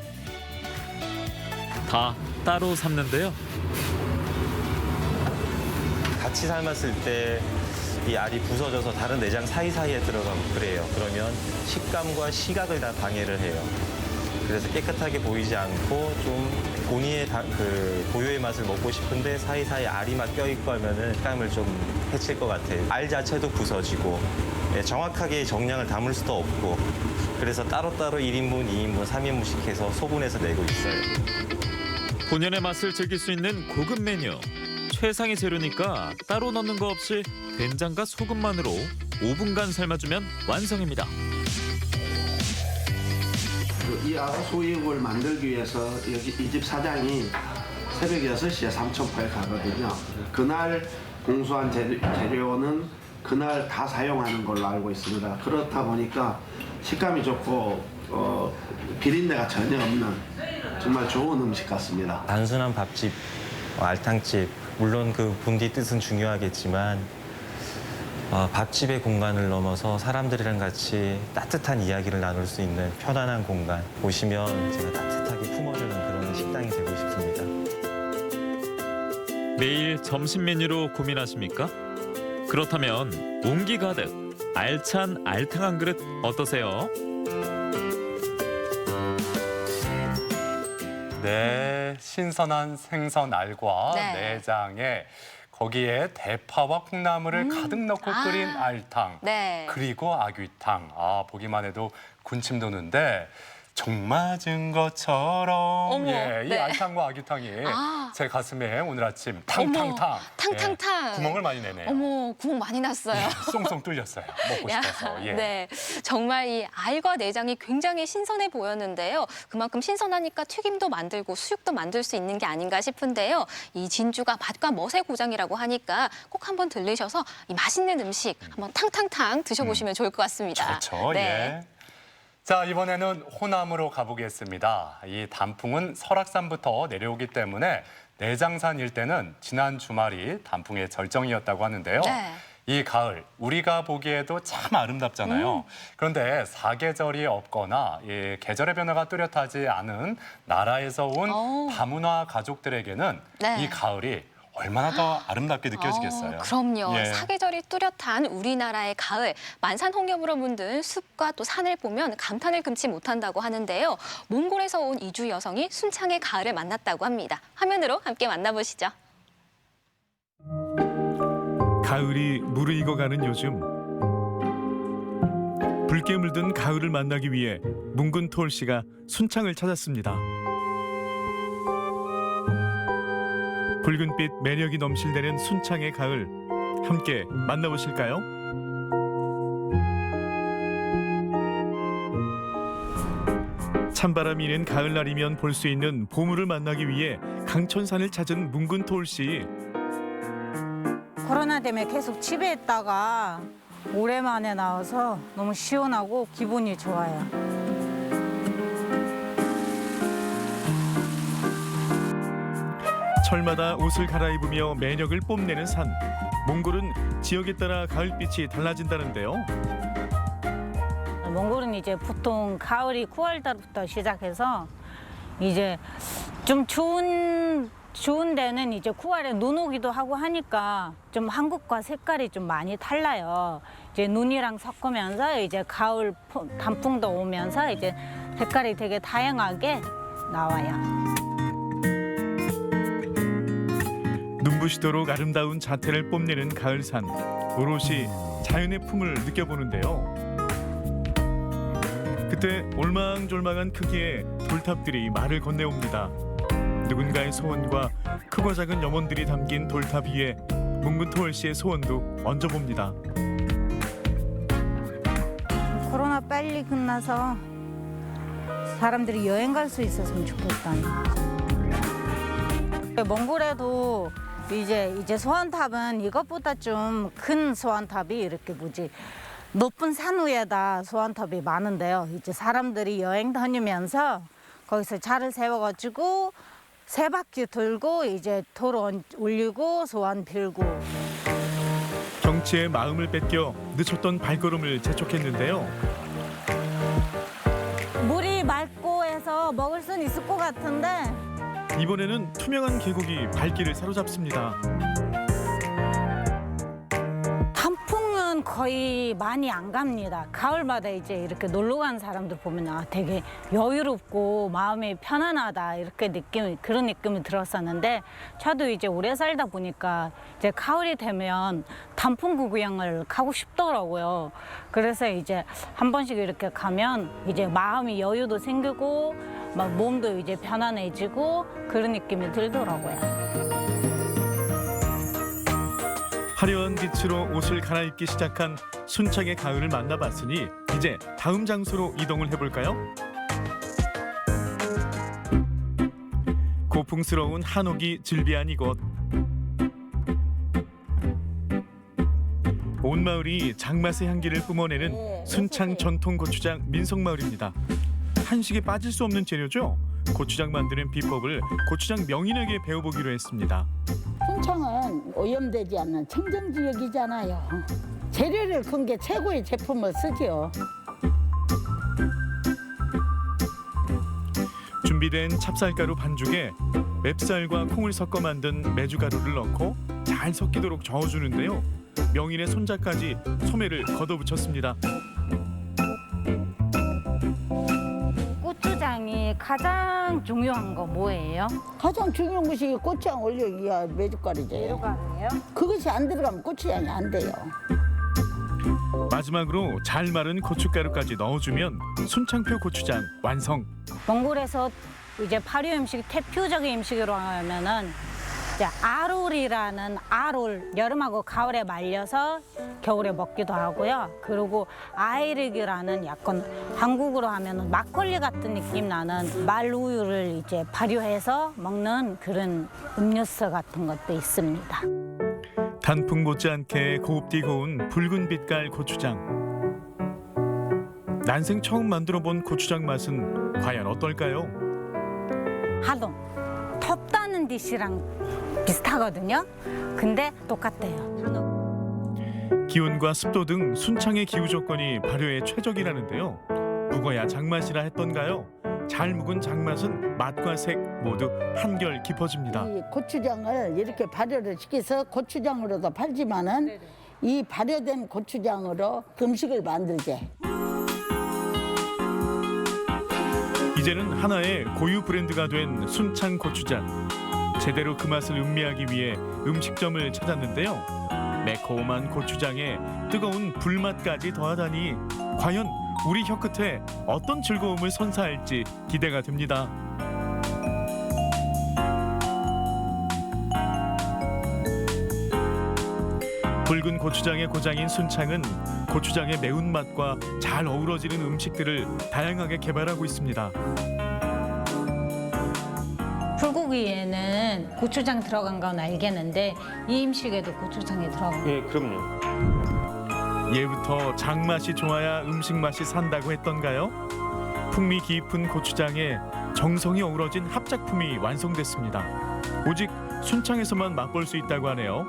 다 따로 삶는데요. 같이 삶았을 때 이 알이 부서져서 다른 내장 사이사이에 들어가고 그래요. 그러면 식감과 시각을 다 방해를 해요. 그래서 깨끗하게 보이지 않고 좀 본인의 고유의 맛을 먹고 싶은데 사이사이 알이 막 껴있고 하면은 식감을 좀 해칠 것 같아요. 알 자체도 부서지고 정확하게 정량을 담을 수도 없고 그래서 따로따로 1인분, 2인분, 3인분씩 해서 소분해서 내고 있어요. 본연의 맛을 즐길 수 있는 고급 메뉴. 최상의 재료니까 따로 넣는 거 없이 된장과 소금만으로 5분간 삶아주면 완성입니다. 이 아구 수육을 만들기 위해서 여기 이 집 사장이 새벽 6시에 삼천포에 가거든요. 그날 공수한 재료는 그날 다 사용하는 걸로 알고 있습니다. 그렇다 보니까 식감이 좋고 비린내가 전혀 없는 정말 좋은 음식 같습니다. 단순한 밥집, 알탕집, 물론 그 본디 뜻은 중요하겠지만 밥집의 공간을 넘어서 사람들이랑 같이 따뜻한 이야기를 나눌 수 있는 편안한 공간, 오시면 제가 따뜻하게 품어주는 그런 식당이 되고 싶습니다. 매일 점심 메뉴로 고민하십니까? 그렇다면 온기 가득 알찬 알탕 한 그릇 어떠세요? 네, 신선한 생선 알과 네. 내장에 거기에 대파와 콩나물을 가득 넣고 끓인 알탕, 네. 그리고 아귀탕. 보기만 해도 군침 도는데 정 맞은 것처럼 어머, 이 네. 알탕과 아귀탕이 아. 제 가슴에 오늘 아침 탕탕탕 탕탕탕. 구멍을 많이 내네요. 어머, 구멍 많이 났어요. 쏭쏭 뚫렸어요. 먹고 싶어서. 예. 네, 정말 이 알과 내장이 굉장히 신선해 보였는데요. 그만큼 신선하니까 튀김도 만들고 수육도 만들 수 있는 게 아닌가 싶은데요. 이 진주가 맛과 멋의 고장이라고 하니까 꼭 한번 들르셔서 이 맛있는 음식 한번 탕탕탕 드셔보시면 좋을 것 같습니다. 좋죠. 네. 예. 자, 이번에는 호남으로 가보겠습니다. 이 단풍은 설악산부터 내려오기 때문에 내장산 일대는 지난 주말이 단풍의 절정이었다고 하는데요. 네. 이 가을 우리가 보기에도 참 아름답잖아요. 그런데 사계절이 없거나 계절의 변화가 뚜렷하지 않은 나라에서 온 다문화 가족들에게는 네. 이 가을이 얼마나 더 아름답게 느껴지겠어요. 그럼요. 예. 사계절이 뚜렷한 우리나라의 가을, 만산홍염으로 문든 숲과 또 산을 보면 감탄을 금치 못한다고 하는데요. 몽골에서 온 이주 여성이 순창의 가을을 만났다고 합니다. 화면으로 함께 만나보시죠. 가을이 무르익어가는 요즘 붉게 물든 가을을 만나기 위해 뭉근 토올 씨가 순창을 찾았습니다. 붉은빛 매력이 넘실대는 순창의 가을, 함께 만나보실까요? 찬바람이 있는 가을날이면 볼 수 있는 보물을 만나기 위해 강천산을 찾은 뭉근 토올 씨. 코로나 때문에 계속 집에 있다가 오랜만에 나와서 너무 시원하고 기분이 좋아요. 철마다 옷을 갈아입으며 매력을 뽐내는 산. 몽골은 지역에 따라 가을빛이 달라진다는데요. 몽골은 이제 보통 가을이 9월 달부터 시작해서 이제 좀 좋은 데는 이제 9월에 눈 오기도 하고 하니까 좀 한국과 색깔이 좀 많이 달라요. 이제 눈이랑 섞으면서 이제 가을 단풍도 오면서 이제 색깔이 되게 다양하게 나와요. 눈부시도록 아름다운 자태를 뽐내는 가을산. 오롯이 자연의 품을 느껴보는데요. 그때 올망졸망한 크기의 돌탑들이 말을 건네옵니다. 누군가의 소원과 크고 작은 염원들이 담긴 돌탑 위에 뭉근 토월 씨의 소원도 얹어봅니다. 코로나 빨리 끝나서 사람들이 여행 갈 수 있었으면 좋겠다는. 몽골에도 이제 소원탑은 이것보다 좀 큰 소원탑이 이렇게 높은 산 위에다 소원탑이 많은데요. 이제 사람들이 여행 다니면서 거기서 차를 세워가지고 세 바퀴 돌고 이제 돌 올리고 소원 빌고. 경치에 마음을 뺏겨 늦췄던 발걸음을 재촉했는데요. 물이 맑고 해서 먹을 수는 있을 것 같은데 이번에는 투명한 계곡이 발길을 사로잡습니다. 단풍은 거의 많이 안 갑니다. 가을마다 이제 이렇게 놀러 가는 사람들 보면 되게 여유롭고 마음이 편안하다 이렇게 그런 느낌이 들었었는데 저도 이제 오래 살다 보니까 이제 가을이 되면 단풍 구경을 가고 싶더라고요. 그래서 이제 한 번씩 이렇게 가면 이제 마음이 여유도 생기고 막 몸도 이제 편안해지고 그런 느낌이 들더라고요. 화려한 빛으로 옷을 갈아입기 시작한 순창의 가을을 만나봤으니 이제 다음 장소로 이동을 해볼까요? 고풍스러운 한옥이 즐비한 이곳. 온 마을이 장맛의 향기를 뿜어내는 순창 전통 고추장 민속마을입니다. 한식에 빠질 수 없는 재료죠. 고추장 만드는 비법을 고추장 명인에게 배워보기로 했습니다. 순창은 오염되지 않는 청정지역이잖아요. 재료를 큰 게 최고의 제품을 쓰지요. 준비된 찹쌀가루 반죽에 맵쌀과 콩을 섞어 만든 메주가루를 넣고 잘 섞이도록 저어주는데요. 명인의 손자까지 소매를 걷어붙였습니다. 고추장이 가장 중요한 거 뭐예요? 가장 중요한 것이 고추장 올려야 메주가루죠. 메주가루예요? 그것이 안 들어가면 고추장이 안 돼요. 마지막으로 잘 마른 고춧가루까지 넣어주면 순창표 고추장 완성. 몽골에서 이제 발효 음식 대표적인 음식으로 하면은 이제 아롤이라는 아롤 여름하고 가을에 말려서 겨울에 먹기도 하고요. 그리고 아이르기라는 약간 한국으로 하면은 막걸리 같은 느낌 나는 말우유를 이제 발효해서 먹는 그런 음료수 같은 것도 있습니다. 단풍 못지않게 곱디 고운 붉은 빛깔 고추장. 난생 처음 만들어본 고추장 맛은 과연 어떨까요? 하동 덥다는 디시랑 비슷하거든요. 근데 똑같대요. 기온과 습도 등 순창의 기후 조건이 발효에 최적이라는데요. 묵어야 장맛이라 했던가요? 잘 묵은 장맛은 맛과 색 모두 한결 깊어집니다. 이 고추장을 이렇게 발효를 시켜서 고추장으로도 팔지만은 이 발효된 고추장으로 음식을 만들지. 이제는 하나의 고유 브랜드가 된 순창 고추장. 제대로 그 맛을 음미하기 위해 음식점을 찾았는데요. 매콤한 고추장에 뜨거운 불맛까지 더하다니 과연 우리 혀끝에 어떤 즐거움을 선사할지 기대가 됩니다. 붉은 고추장의 고장인 순창은 고추장의 매운맛과 잘 어우러지는 음식들을 다양하게 개발하고 있습니다. 불고기에는 고추장 들어간 건 알겠는데 이 음식에도 고추장이 들어간 예, 그럼요. 예부터 장맛이 좋아야 음식 맛이 산다고 했던가요? 풍미 깊은 고추장에 정성이 어우러진 합작품이 완성됐습니다. 오직 순창에서만 맛볼 수 있다고 하네요.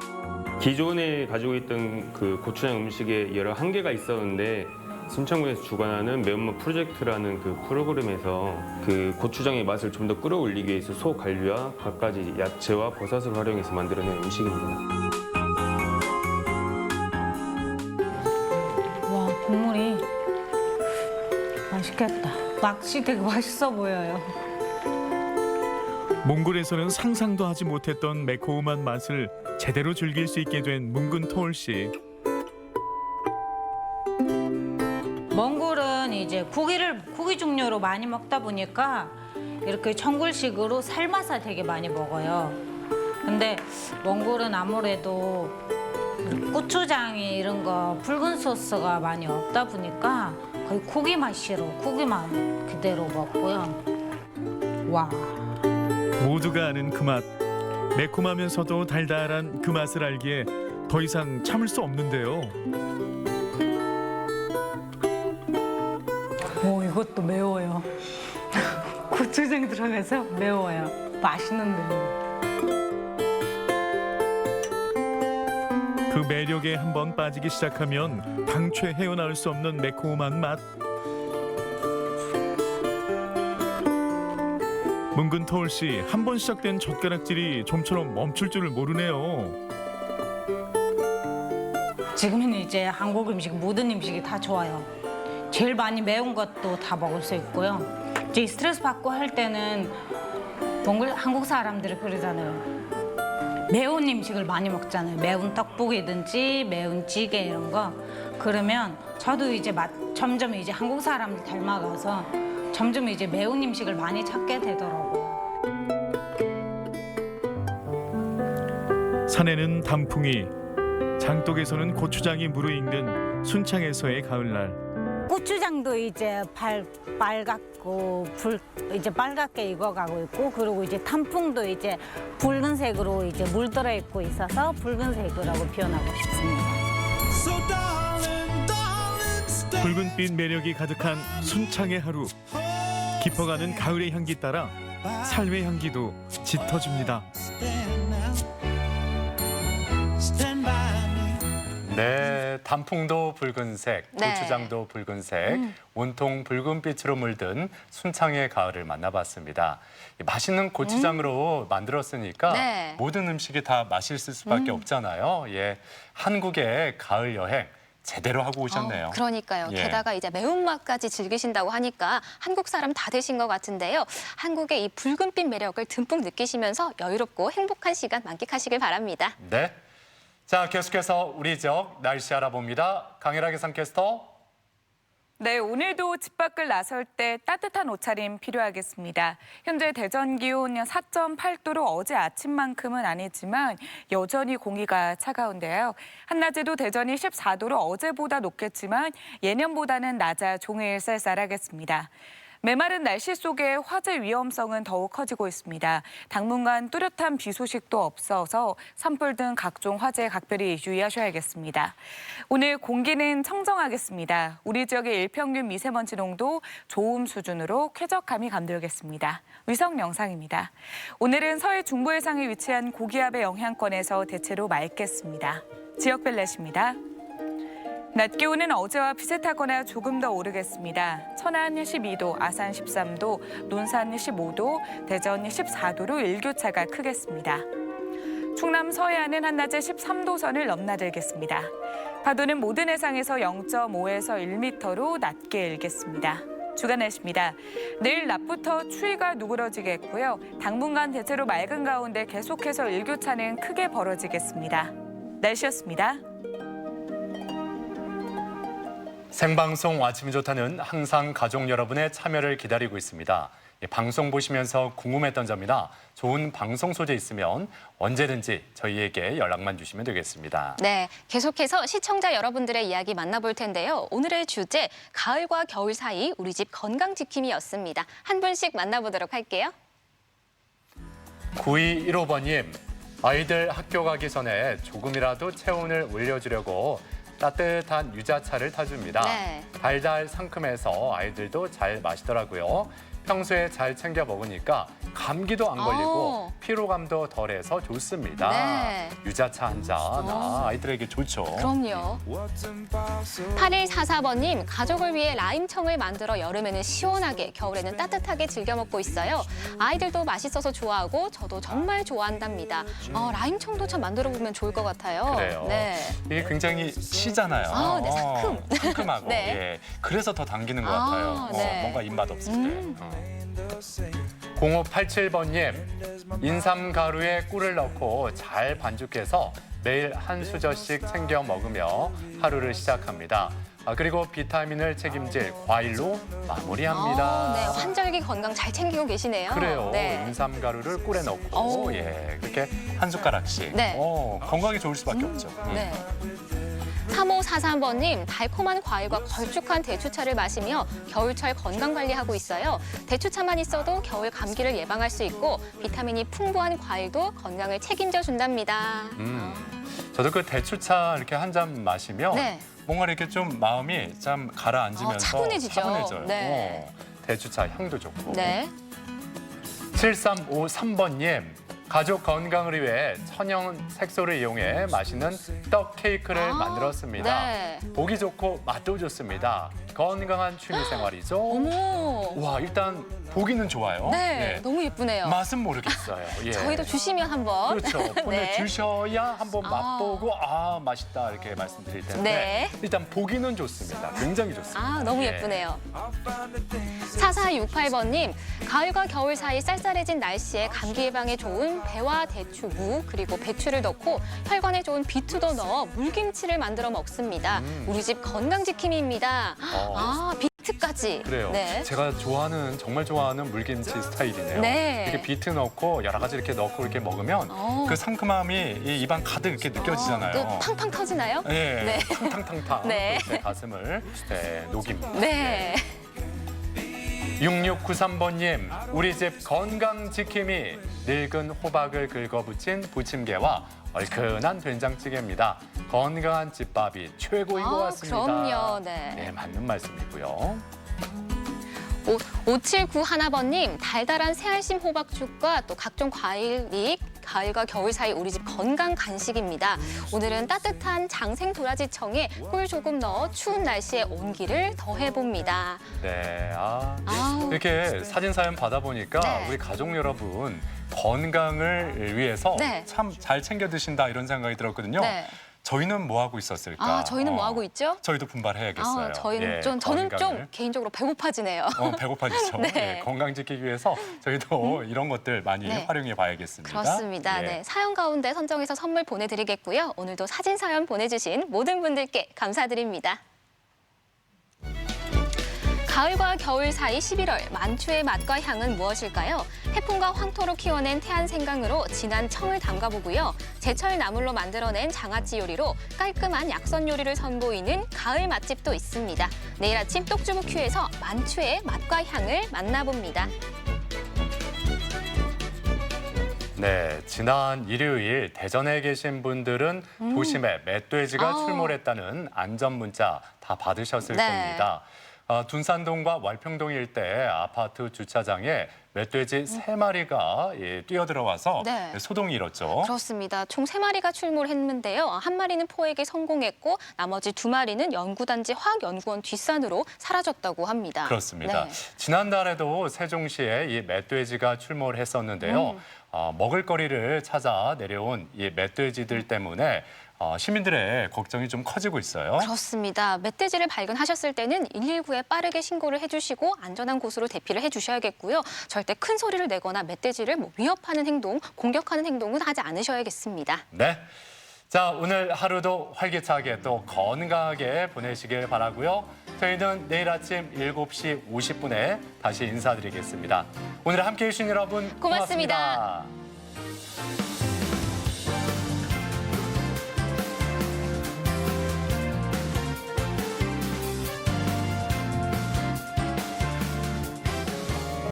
기존에 가지고 있던 그 고추장 음식에 여러 한계가 있었는데 순창군에서 주관하는 매운맛 프로젝트라는 그 프로그램에서 그 고추장의 맛을 좀 더 끌어올리기 위해서 소 관리와 갖가지 야채와 버섯을 활용해서 만들어낸 음식입니다. 와, 국물이 맛있겠다. 낚시 되게 맛있어 보여요. 몽골에서는 상상도 하지 못했던 매콤한 맛을 제대로 즐길 수 있게 된 뭉근 토올씨. 몽골은 이제 고기 종류로 많이 먹다 보니까 이렇게 전골식으로 삶아서 되게 많이 먹어요. 근데 몽골은 아무래도 고추장이 이런 거 붉은 소스가 많이 없다 보니까 거의 고기 맛으로 고기만 그대로 먹고요. 와. 모두가 아는 그 맛. 매콤하면서도 달달한 그 맛을 알기에 더 이상 참을 수 없는데요. 오, 이것도 매워요. 고추장 들어가서 매워요. 맛있는데요. 그 매력에 한번 빠지기 시작하면 당최 헤어나올 수 없는 매콤한 맛. 뭉근 토올씨, 한 번 시작된 젓가락질이 좀처럼 멈출 줄을 모르네요. 지금은 이제 한국 음식, 모든 음식이 다 좋아요. 제일 많이 매운 것도 다 먹을 수 있고요. 이제 스트레스 받고 할 때는 한국 사람들이 그러잖아요. 매운 음식을 많이 먹잖아요. 매운 떡볶이든지 매운 찌개 이런 거. 그러면 저도 이제 점점 이제 한국 사람들 닮아가서 점점 이제 매운 음식을 많이 찾게 되더라고요. 산에는 단풍이, 장독에서는 고추장이 무르익는 순창에서의 가을날. 고추장도 이제 빨갛고 이제 빨갛게 익어가고 있고, 그리고 이제 단풍도 이제 붉은색으로 이제 물들어 있고 있어서 붉은색이라고 표현하고 싶습니다. 붉은빛 매력이 가득한 순창의 하루. 깊어가는 가을의 향기 따라 삶의 향기도 짙어집니다. 네, 단풍도 붉은색, 네. 고추장도 붉은색, 온통 붉은빛으로 물든 순창의 가을을 만나봤습니다. 맛있는 고추장으로 만들었으니까 네. 모든 음식이 다 맛있을 수밖에 없잖아요. 예, 한국의 가을 여행 제대로 하고 오셨네요. 그러니까요. 예. 게다가 이제 매운맛까지 즐기신다고 하니까 한국 사람 다 되신 것 같은데요. 한국의 이 붉은빛 매력을 듬뿍 느끼시면서 여유롭고 행복한 시간 만끽하시길 바랍니다. 네. 자, 계속해서 우리 지역 날씨 알아봅니다. 강혜라 기상캐스터. 네, 오늘도 집 밖을 나설 때 따뜻한 옷차림 필요하겠습니다. 현재 대전 기온 4.8도로 어제 아침만큼은 아니지만 여전히 공기가 차가운데요. 한낮에도 대전이 14도로 어제보다 높겠지만 예년보다는 낮아 종일 쌀쌀하겠습니다. 메마른 날씨 속에 화재 위험성은 더욱 커지고 있습니다. 당분간 뚜렷한 비 소식도 없어서 산불 등 각종 화재에 각별히 유의하셔야겠습니다. 오늘 공기는 청정하겠습니다. 우리 지역의 일평균 미세먼지 농도 좋음 수준으로 쾌적함이 감돌겠습니다. 위성 영상입니다. 오늘은 서해 중부 해상에 위치한 고기압의 영향권에서 대체로 맑겠습니다. 지역별 날씨입니다. 낮 기온은 어제와 비슷하거나 조금 더 오르겠습니다. 천안 12도, 아산 13도, 논산 15도, 대전 14도로 일교차가 크겠습니다. 충남 서해안은 한낮에 13도 선을 넘나들겠습니다. 파도는 모든 해상에서 0.5에서 1m로 낮게 일겠습니다. 주간 날씨입니다. 내일 낮부터 추위가 누그러지겠고요. 당분간 대체로 맑은 가운데 계속해서 일교차는 크게 벌어지겠습니다. 날씨였습니다. 생방송 아침이 좋다는 항상 가족 여러분의 참여를 기다리고 있습니다. 방송 보시면서 궁금했던 점이나 좋은 방송 소재 있으면 언제든지 저희에게 연락만 주시면 되겠습니다. 네, 계속해서 시청자 여러분들의 이야기 만나볼 텐데요. 오늘의 주제, 가을과 겨울 사이 우리 집 건강지킴이였습니다. 한 분씩 만나보도록 할게요. 9215번님, 아이들 학교 가기 전에 조금이라도 체온을 올려주려고 따뜻한 유자차를 타줍니다. 네. 달달 상큼해서 아이들도 잘 마시더라고요. 평소에 잘 챙겨 먹으니까 감기도 안 걸리고 피로감도 덜해서 좋습니다. 네. 유자차 한 잔, 아이들에게 좋죠. 그럼요. 8144번님, 가족을 위해 라임청을 만들어 여름에는 시원하게, 겨울에는 따뜻하게 즐겨 먹고 있어요. 아이들도 맛있어서 좋아하고 저도 정말 좋아한답니다. 라임청도 참 만들어 보면 좋을 것 같아요. 그래요. 네. 이게 굉장히 시잖아요. 네, 상큼. 상큼하고. 네. 예. 그래서 더 당기는 것 같아요. 네. 뭔가 입맛 없을 때. 0587번님, 인삼 가루에 꿀을 넣고 잘 반죽해서 매일 한 수저씩 챙겨 먹으며 하루를 시작합니다. 그리고 비타민을 책임질 과일로 마무리합니다. 네, 환절기 건강 잘 챙기고 계시네요. 그래요. 네. 인삼 가루를 꿀에 넣고 그렇게 한 숟가락씩. 네. 건강에 좋을 수밖에 없죠. 네. 3543번님, 달콤한 과일과 걸쭉한 대추차를 마시며 겨울철 건강관리하고 있어요. 대추차만 있어도 겨울 감기를 예방할 수 있고 비타민이 풍부한 과일도 건강을 책임져 준답니다. 저도 그 대추차 이렇게 한 잔 마시면 네. 뭔가 이렇게 좀 마음이 좀 가라앉으면서 차분해지죠. 차분해져요. 네. 대추차 향도 좋고. 네. 7353번님, 가족 건강을 위해 천연 색소를 이용해 맛있는 떡 케이크를 만들었습니다. 네. 보기 좋고 맛도 좋습니다. 건강한 취미 생활이죠. 어머. 와, 일단 보기는 좋아요. 네, 예. 너무 예쁘네요. 맛은 모르겠어요. 예. 저희도 주시면 한번. 그렇죠. 보내주셔야 한번 아. 맛보고 맛있다 이렇게 말씀드릴 텐데 네. 일단 보기는 좋습니다. 굉장히 좋습니다. 너무 예. 예쁘네요. 4468번님, 가을과 겨울 사이 쌀쌀해진 날씨에 감기 예방에 좋은 배와 대추, 무, 그리고 배추를 넣고 혈관에 좋은 비투도 넣어 물김치를 만들어 먹습니다. 우리 집 건강지킴이입니다. 비트까지. 그래요. 네. 제가 정말 좋아하는 물김치 스타일이네요. 네. 이렇게 비트 넣고 여러 가지 이렇게 넣고 이렇게 먹으면 그 상큼함이 이 입안 가득 이렇게 느껴지잖아요. 팡팡 터지나요? 네. 네. 탕탕탕탕. 네. 제 가슴을 녹입니다. 네. 6693번님, 우리 집 건강 지킴이 늙은 호박을 긁어붙인 부침개와 얼큰한 된장찌개입니다. 건강한 집밥이 최고인 것 같습니다. 그럼요. 네. 네, 맞는 말씀이고요. 5791 하나번님, 달달한 새알심 호박죽과 또 각종 과일이 가을과 겨울 사이 우리 집 건강 간식입니다. 오늘은 따뜻한 장생 도라지청에 꿀 조금 넣어 추운 날씨에 온기를 더해봅니다. 네, 아우, 이렇게 사진 사연 받아보니까 네. 우리 가족 여러분 건강을 위해서 네. 참 잘 챙겨 드신다 이런 생각이 들었거든요. 네. 저희는 뭐 하고 있었을까? 저희는 뭐 하고 있죠? 저희도 분발해야겠어요. 저는 예, 좀 건강을. 개인적으로 배고파지네요. 배고파지죠. 네. 예, 건강 지키기 위해서 저희도 이런 것들 많이 네. 활용해 봐야겠습니다. 그렇습니다. 예. 네, 사연 가운데 선정해서 선물 보내드리겠고요. 오늘도 사진 사연 보내주신 모든 분들께 감사드립니다. 가을과 겨울 사이 11월 만추의 맛과 향은 무엇일까요? 해풍과 황토로 키워낸 태안 생강으로 진한 청을 담가보고요. 제철 나물로 만들어낸 장아찌 요리로 깔끔한 약선 요리를 선보이는 가을 맛집도 있습니다. 내일 아침 똑주부 큐에서 만추의 맛과 향을 만나봅니다. 네, 지난 일요일 대전에 계신 분들은 도심에 멧돼지가 출몰했다는 안전 문자 다 받으셨을 네. 겁니다. 둔산동과 월평동 일대 아파트 주차장에 멧돼지 3마리가 뛰어들어와서 네. 소동이 일었죠. 그렇습니다. 총 3마리가 출몰했는데요. 한 마리는 포획에 성공했고 나머지 2마리는 연구단지 화학연구원 뒷산으로 사라졌다고 합니다. 그렇습니다. 네. 지난달에도 세종시에 이 멧돼지가 출몰했었는데요. 먹을거리를 찾아 내려온 이 멧돼지들 때문에 시민들의 걱정이 좀 커지고 있어요. 그렇습니다. 멧돼지를 발견하셨을 때는 119에 빠르게 신고를 해주시고 안전한 곳으로 대피를 해주셔야겠고요. 절대 큰 소리를 내거나 멧돼지를 위협하는 행동, 공격하는 행동은 하지 않으셔야겠습니다. 네. 자, 오늘 하루도 활기차게 또 건강하게 보내시길 바라고요. 저희는 내일 아침 7시 50분에 다시 인사드리겠습니다. 오늘 함께해 주신 여러분 고맙습니다. 고맙습니다.